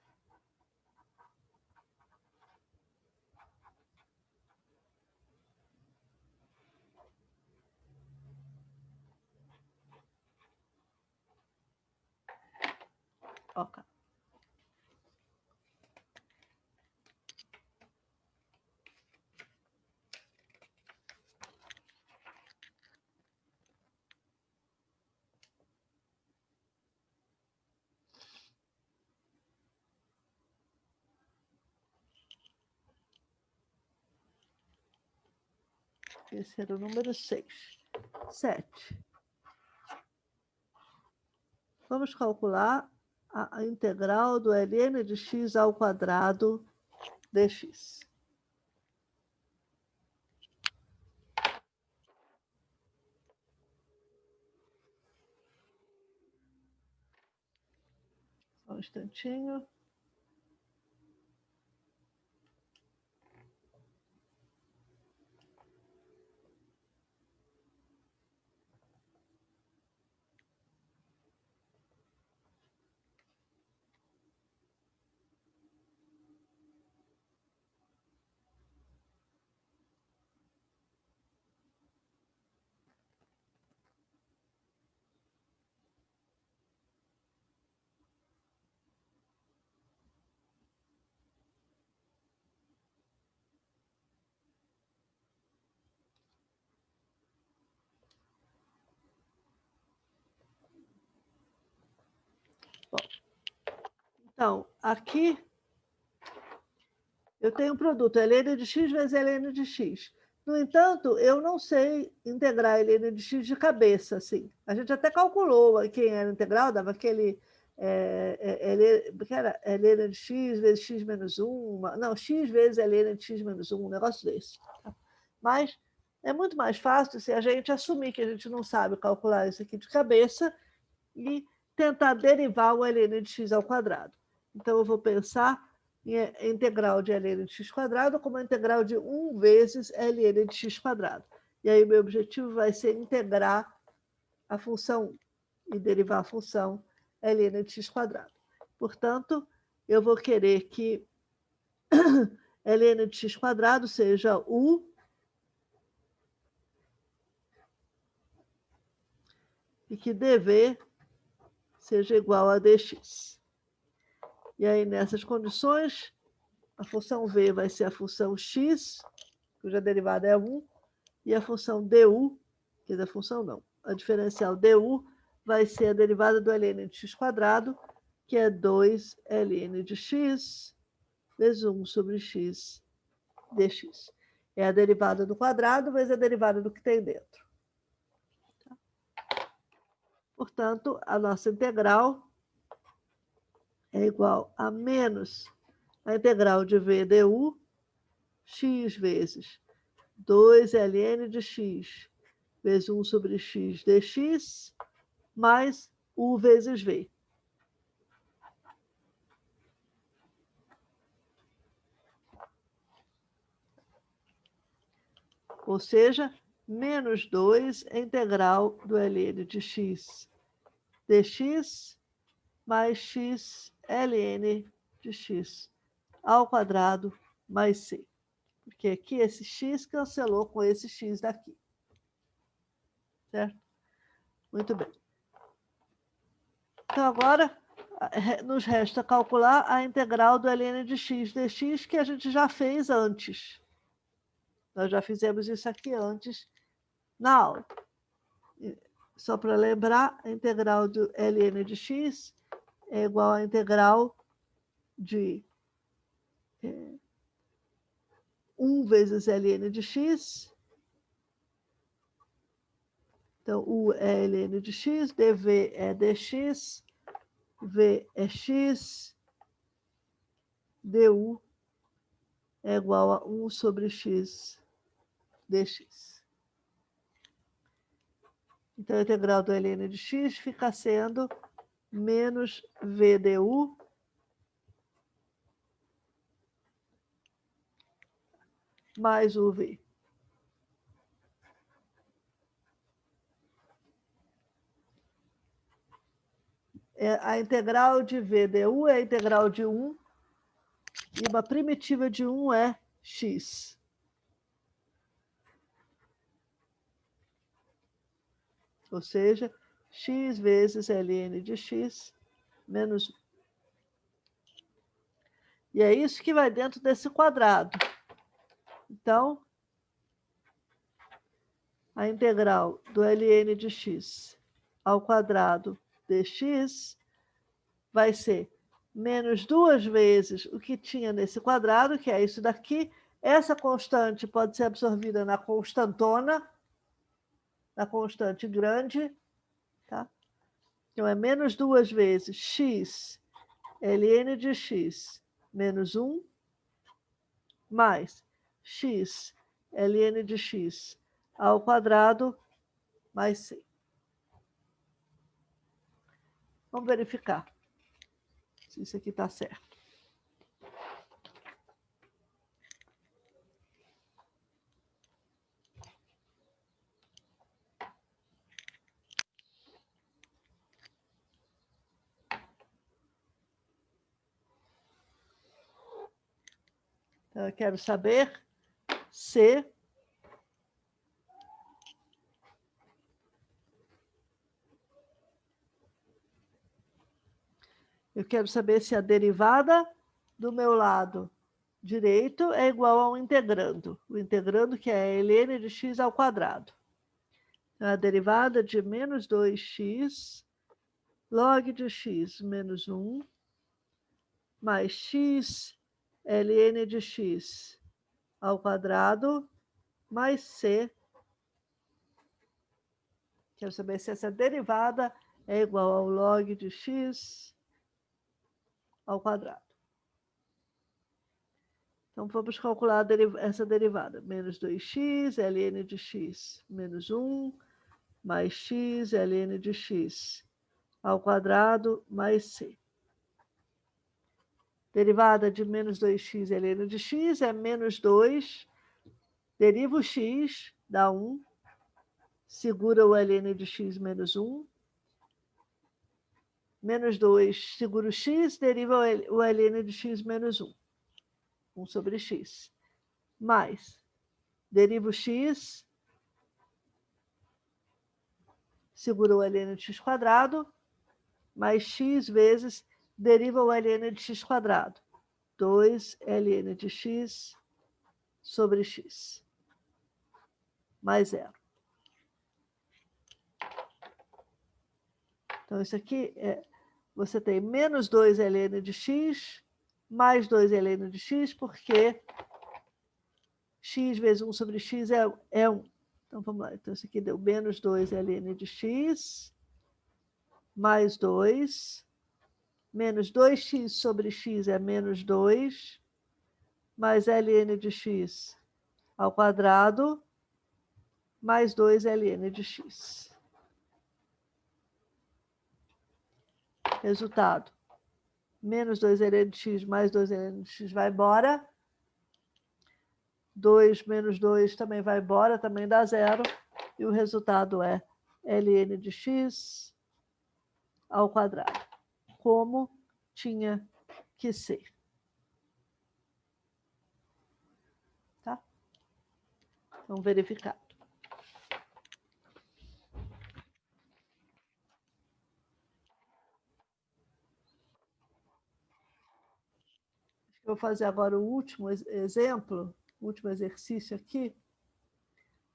Speaker 1: Ok. Esse era o número 6. 7. Vamos calcular a integral do ln de x ao quadrado dx. Só um instantinho. Bom, então, aqui eu tenho um produto ln de x vezes ln de x. No entanto, eu não sei integrar ln de x de cabeça. Assim. A gente até calculou quem era integral, dava aquele que era ln de x vezes x menos 1, não, x vezes ln de x menos 1, um negócio desse. Tá? Mas é muito mais fácil se a gente assumir que a gente não sabe calcular isso aqui de cabeça e tentar derivar o ln de x ao quadrado. Então, eu vou pensar em integral de ln de x quadrado como a integral de 1 vezes ln de x quadrado. E aí, meu objetivo vai ser integrar a função e derivar a função ln de x quadrado. Portanto, eu vou querer que ln de x quadrado seja u e que dv seja igual a dx. E aí, nessas condições, a função v vai ser a função x, cuja derivada é 1, e a função du, que é da função não, a diferencial du vai ser a derivada do ln de x quadrado, que é 2 ln de x vezes 1 sobre x dx. É a derivada do quadrado vezes a derivada do que tem dentro. Portanto, a nossa integral é igual a menos a integral de v du, x vezes 2 ln de x vezes 1 sobre x dx, mais u vezes v. Ou seja, menos 2 é integral do ln de x dx mais x ln de x ao quadrado mais c. Porque aqui esse x cancelou com esse x daqui. Certo? Muito bem. Então, agora nos resta calcular a integral do ln de x dx, que a gente já fez antes. Nós já fizemos isso aqui antes na aula. Só para lembrar, a integral do ln de x é igual à integral de 1 vezes ln de x. Então, u é ln de x, dv é dx, v é x, du é igual a 1 sobre x dx. Então, a integral do ln de x fica sendo menos v du mais uv. A integral de v du é a integral de 1 e uma primitiva de 1 é x. Ou seja, x vezes ln de x menos 1. E é isso que vai dentro desse quadrado. Então, a integral do ln de x ao quadrado dx vai ser menos 2 vezes o que tinha nesse quadrado, que é isso daqui. Essa constante pode ser absorvida na constantona, na constante grande, tá? Então, é menos 2 vezes x ln de x menos 1 mais x ln de x ao quadrado mais c. Vamos verificar se isso aqui está certo. Então, eu quero saber se a derivada do meu lado direito é igual a um integrando. O integrando que é ln de x ao quadrado. Então, a derivada de menos 2x log de x menos 1 mais x ln de x ao quadrado mais c. Quero saber se essa derivada é igual ao log de x ao quadrado. Então, vamos calcular essa derivada. Menos 2x, ln de x menos 1, mais x, ln de x ao quadrado, mais c. Derivada de menos 2x ln de x é menos 2, deriva o x, dá 1, segura o ln de x menos 1, menos 2, segura o x, deriva o ln de x menos 1, 1 sobre x, mais, deriva o x, segura o ln de x quadrado, mais x vezes, deriva o ln de x quadrado, 2 ln de x sobre x, mais 0. Então, isso aqui você tem menos 2 ln de x, mais 2 ln de x, porque x vezes 1 sobre x é 1. Então, vamos lá. Então, isso aqui deu menos 2 ln de x, mais 2, menos 2x sobre x é menos 2, mais ln de x ao quadrado, mais 2 ln de x. Resultado, menos 2 ln de x mais 2 ln de x vai embora. 2 menos 2 também vai embora, também dá 0. E o resultado é ln de x ao quadrado, como tinha que ser. Tá? Então, verificado. Eu vou fazer agora o último exemplo, o último exercício aqui,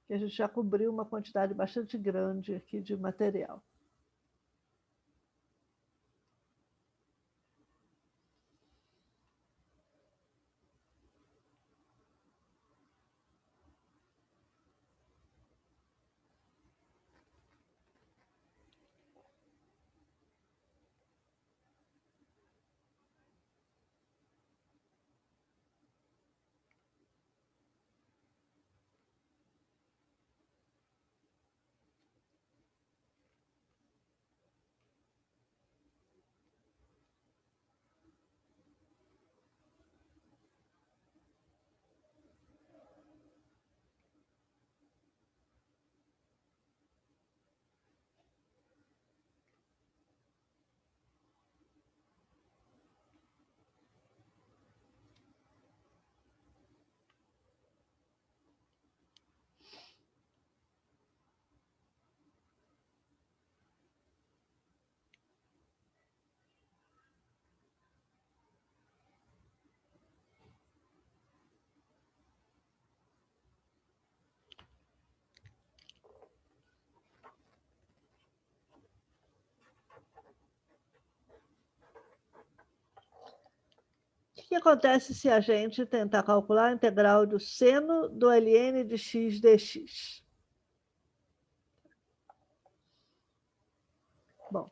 Speaker 1: que a gente já cobriu uma quantidade bastante grande aqui de material. O que acontece se a gente tentar calcular a integral do seno do ln de x dx? Bom,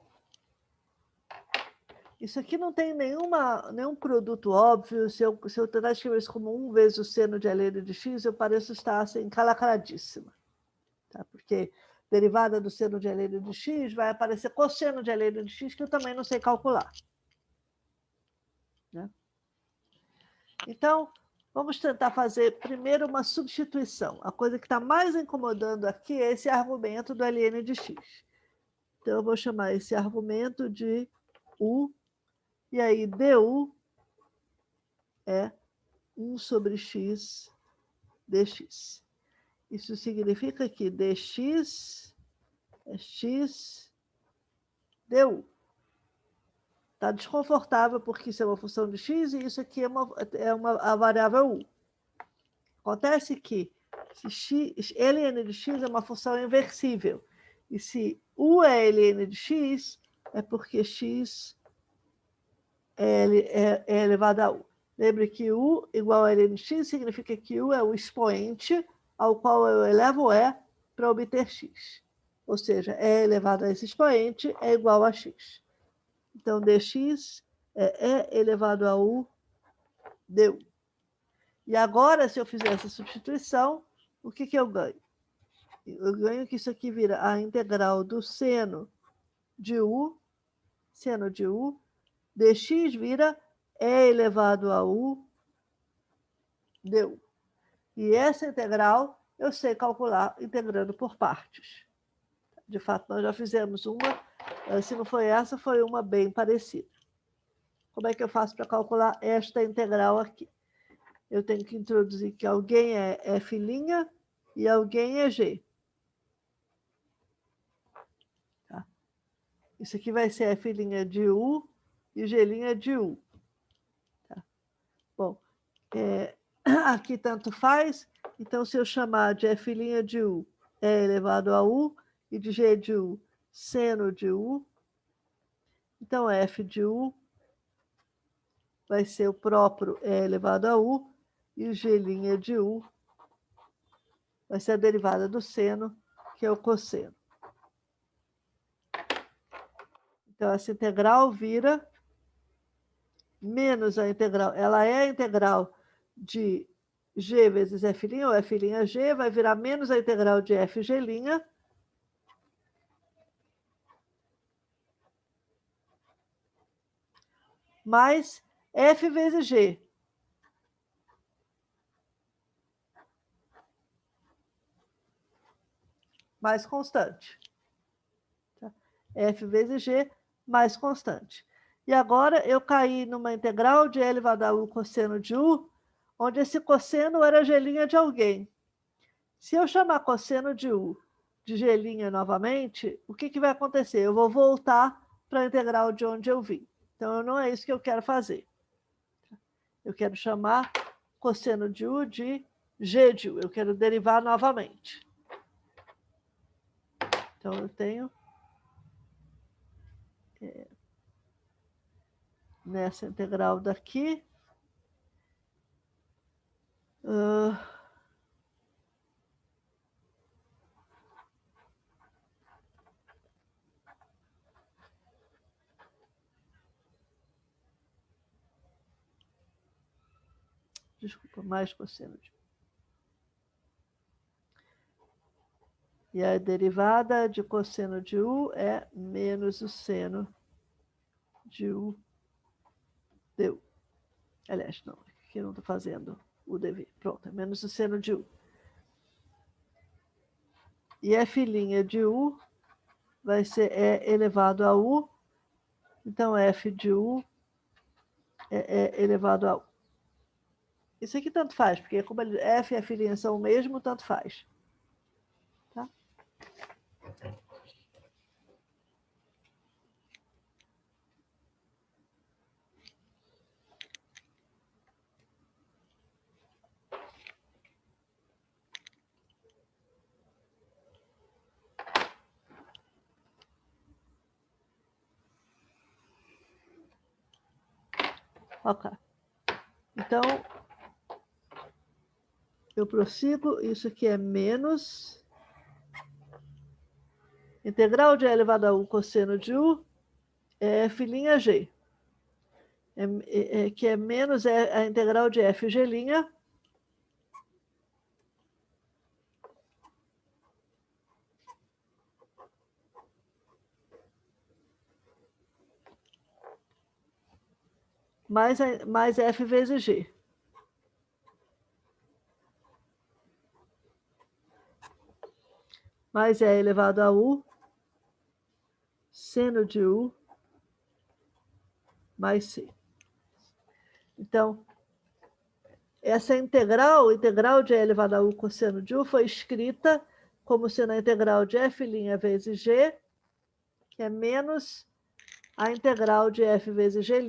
Speaker 1: isso aqui não tem nenhum produto óbvio. Se eu tentar escrever isso como 1 vezes o seno de ln de x, eu pareço estar assim, encalacradíssima. Tá? Porque derivada do seno de ln de x vai aparecer cosseno de ln de x, que eu também não sei calcular. Né? Então, vamos tentar fazer primeiro uma substituição. A coisa que está mais incomodando aqui é esse argumento do ln de x. Então, eu vou chamar esse argumento de u, e aí du é 1 sobre x dx. Isso significa que dx é x du. Está desconfortável porque isso é uma função de x e isso aqui é a variável u. Acontece que se ln de x é uma função inversível. E se u é ln de x, é porque x é elevado a u. Lembre que u igual a ln de x significa que u é o expoente ao qual eu elevo e para obter x. Ou seja, e elevado a esse expoente é igual a x. Então, dx é e elevado a u du. E agora, se eu fizer essa substituição, o que eu ganho? Eu ganho que isso aqui vira a integral do seno de u dx vira e elevado a u du. E essa integral eu sei calcular integrando por partes. De fato, nós já fizemos uma, se não foi essa, foi uma bem parecida. Como é que eu faço para calcular esta integral aqui? Eu tenho que introduzir que alguém é f' e alguém é g. Tá? Isso aqui vai ser f' de u e g' de u. Tá? Bom, aqui tanto faz, então se eu chamar de f' de u é elevado a u e de g de u seno de u, então f de u vai ser o próprio e elevado a u e o g' de u vai ser a derivada do seno, que é o cosseno. Então, essa integral vira menos a integral. Ela é a integral de g vezes f' ou f'g, vai virar menos a integral de fg', mais f vezes g. Mais constante. Tá? F vezes g mais constante. E agora eu caí numa integral de e elevado a u cosseno de u, onde esse cosseno era g' de alguém. Se eu chamar cosseno de u de g' novamente, o que vai acontecer? Eu vou voltar para a integral de onde eu vim. Então, não é isso que eu quero fazer. Eu quero chamar cosseno de u de g de u. Eu quero derivar novamente. Então, eu tenho nessa integral daqui. Desculpa, mais cosseno de u. E a derivada de cosseno de u é menos o seno de u du. Aliás, não, aqui eu não estou fazendo o dever. Pronto, é menos o seno de u. E f' de u vai ser e elevado a u. Então, f de u é elevado a u. Isso aqui tanto faz, porque como f e f' são o mesmo, tanto faz. Tá? Ok. Então, eu prossigo. Isso aqui é menos integral de e elevado a u cosseno de u é f'g. Que é menos a integral de fg'. Mais f vezes g. Mais e elevado a u, seno de u, mais c. Então, essa integral de e elevado a u cosseno de u, foi escrita como sendo a integral de f' vezes g, que é menos a integral de f vezes g',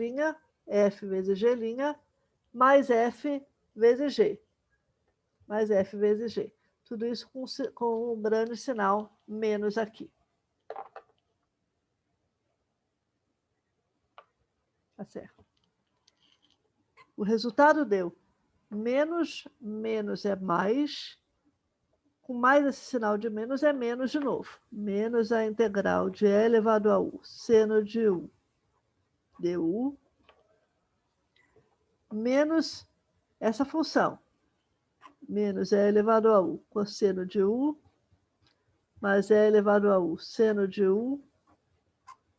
Speaker 1: mais f vezes g. Mais f vezes g. Tudo isso com um grande sinal menos aqui. Tá certo? O resultado deu menos é mais, com mais esse sinal de menos é menos de novo. Menos a integral de e elevado a u, seno de u, du, menos essa função, menos E elevado a U cosseno de U, mais E elevado a U seno de U,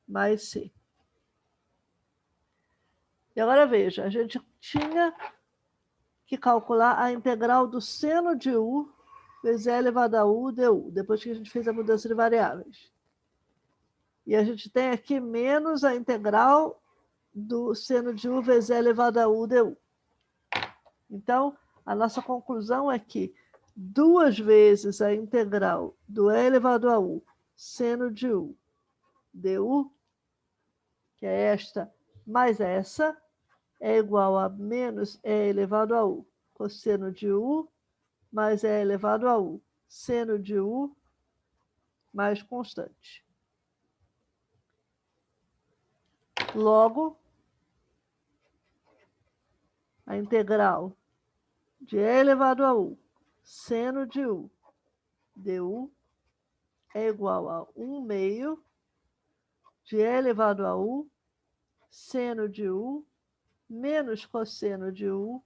Speaker 1: mais C. E agora veja, a gente tinha que calcular a integral do seno de U vezes E elevado a U du, depois que a gente fez a mudança de variáveis. E a gente tem aqui menos a integral do seno de U vezes E elevado a U du. Então, a nossa conclusão é que 2 vezes a integral do E elevado a U seno de U du, que é esta mais essa, é igual a menos E elevado a U cosseno de U mais E elevado a U seno de U mais constante. Logo, a integral de E elevado a U seno de U du é igual a 1/2 de E elevado a U seno de U menos cosseno de U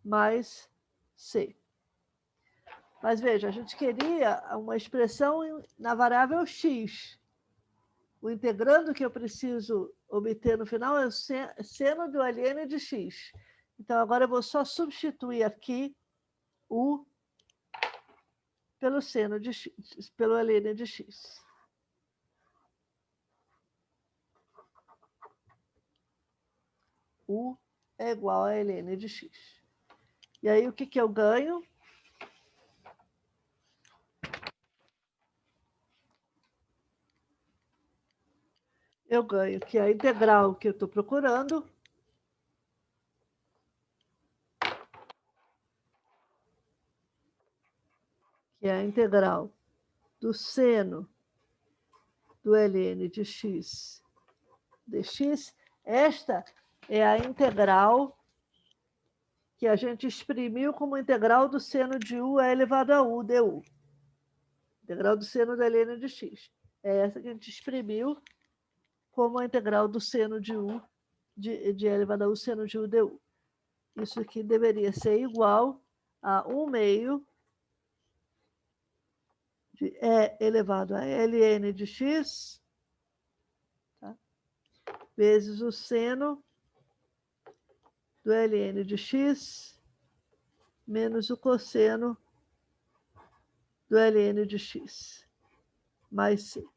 Speaker 1: mais C. Mas veja, a gente queria uma expressão na variável x. O integrando que eu preciso obter no final é o seno do ln de x. Então, agora eu vou só substituir aqui U pelo seno de x, pelo ln de x. U é igual a ln de x. E aí, o que eu ganho? Eu ganho que a integral que eu estou procurando que é a integral do seno do ln de x dx, esta é a integral que a gente exprimiu como integral do seno de U elevado a U du. Integral do seno da ln de x. É essa que a gente exprimiu como a integral do seno de U, de elevado a U seno de U du. Isso aqui deveria ser igual a 1/2 de E elevado a ln de x, tá? Vezes o seno do ln de x menos o cosseno do ln de x, mais C.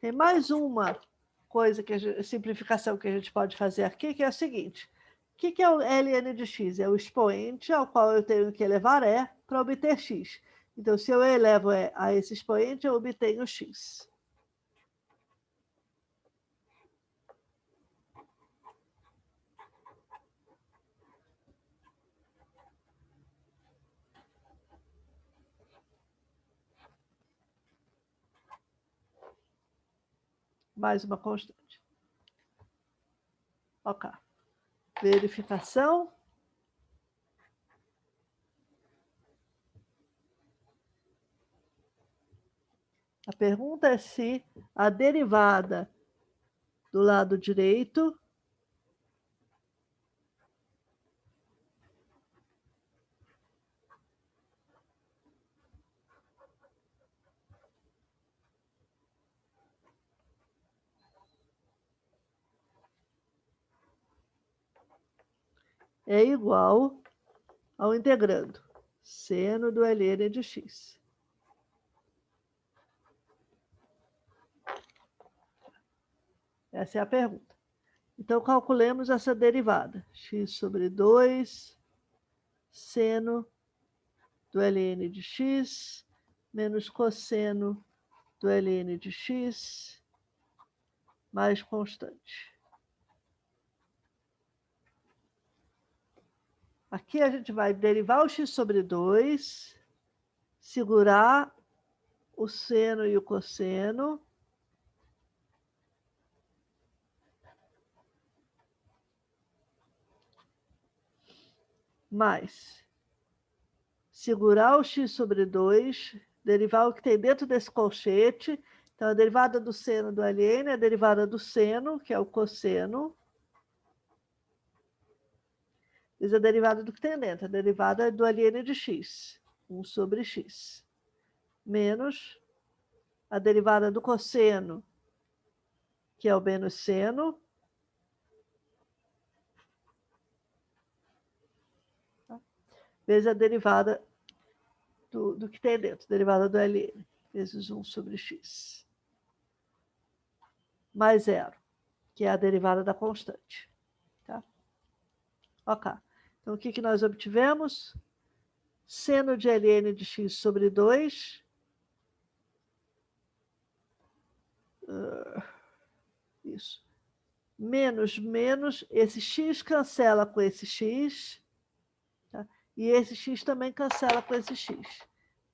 Speaker 1: Tem mais uma coisa, simplificação que a gente pode fazer aqui, que é a seguinte. O que é o ln de x? É o expoente ao qual eu tenho que elevar E para obter x. Então, se eu elevo E a esse expoente, eu obtenho x. Mais uma constante. Ok. Verificação. A pergunta é se a derivada do lado direito é igual ao integrando seno do ln de x. Essa é a pergunta. Então, calculemos essa derivada. X sobre 2 seno do ln de x menos cosseno do ln de x mais constante. Aqui a gente vai derivar o x sobre 2, segurar o seno e o cosseno, mais segurar o x sobre 2, derivar o que tem dentro desse colchete. Então, a derivada do seno do ln é a derivada do seno, que é o cosseno, vezes a derivada do que tem dentro. A derivada do ln de x, 1 sobre x, menos a derivada do cosseno, que é o menos seno, tá? Vezes a derivada do que tem dentro, derivada do ln, vezes 1 sobre x, mais zero, que é a derivada da constante. Tá? Ok. Então, o que nós obtivemos? Seno de ln de x sobre 2. Isso. Menos, esse x cancela com esse x. Tá? E esse x também cancela com esse x.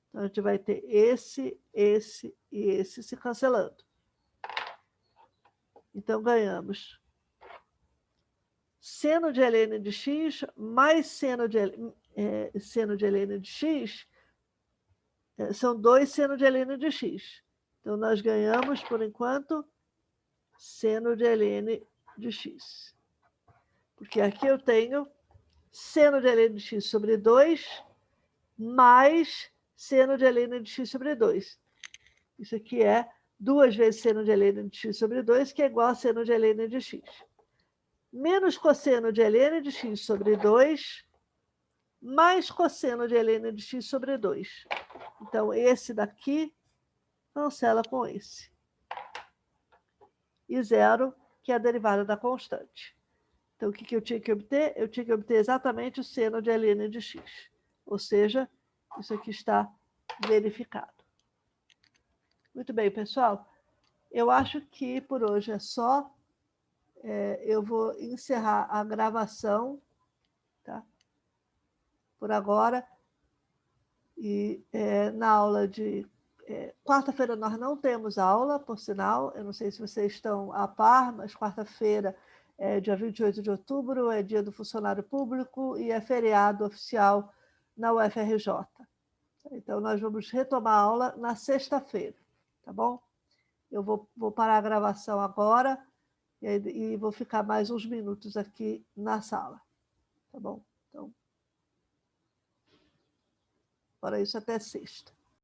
Speaker 1: Então, a gente vai ter esse e esse se cancelando. Então, ganhamos seno de ln de x mais seno de ln de x são 2 seno de ln de x. Então, nós ganhamos, por enquanto, seno de ln de x. Porque aqui eu tenho seno de ln de x sobre 2 mais seno de ln de x sobre 2. Isso aqui é 2 vezes seno de ln de x sobre 2, que é igual a seno de ln de x. Menos cosseno de ln de x sobre 2, mais cosseno de ln de x sobre 2. Então, esse daqui cancela com esse. E zero, que é a derivada da constante. Então, o que eu tinha que obter? Eu tinha que obter exatamente o seno de ln de x. Ou seja, isso aqui está verificado. Muito bem, pessoal. Eu acho que por hoje é só. Eu vou encerrar a gravação, tá? Por agora. E na aula de quarta-feira nós não temos aula, por sinal. Eu não sei se vocês estão a par, mas quarta-feira dia 28 de outubro, é dia do funcionário público e é feriado oficial na UFRJ. Então, nós vamos retomar a aula na sexta-feira, tá bom? Eu vou parar a gravação agora e vou ficar mais uns minutos aqui na sala, tá bom? Então, para isso, até sexta.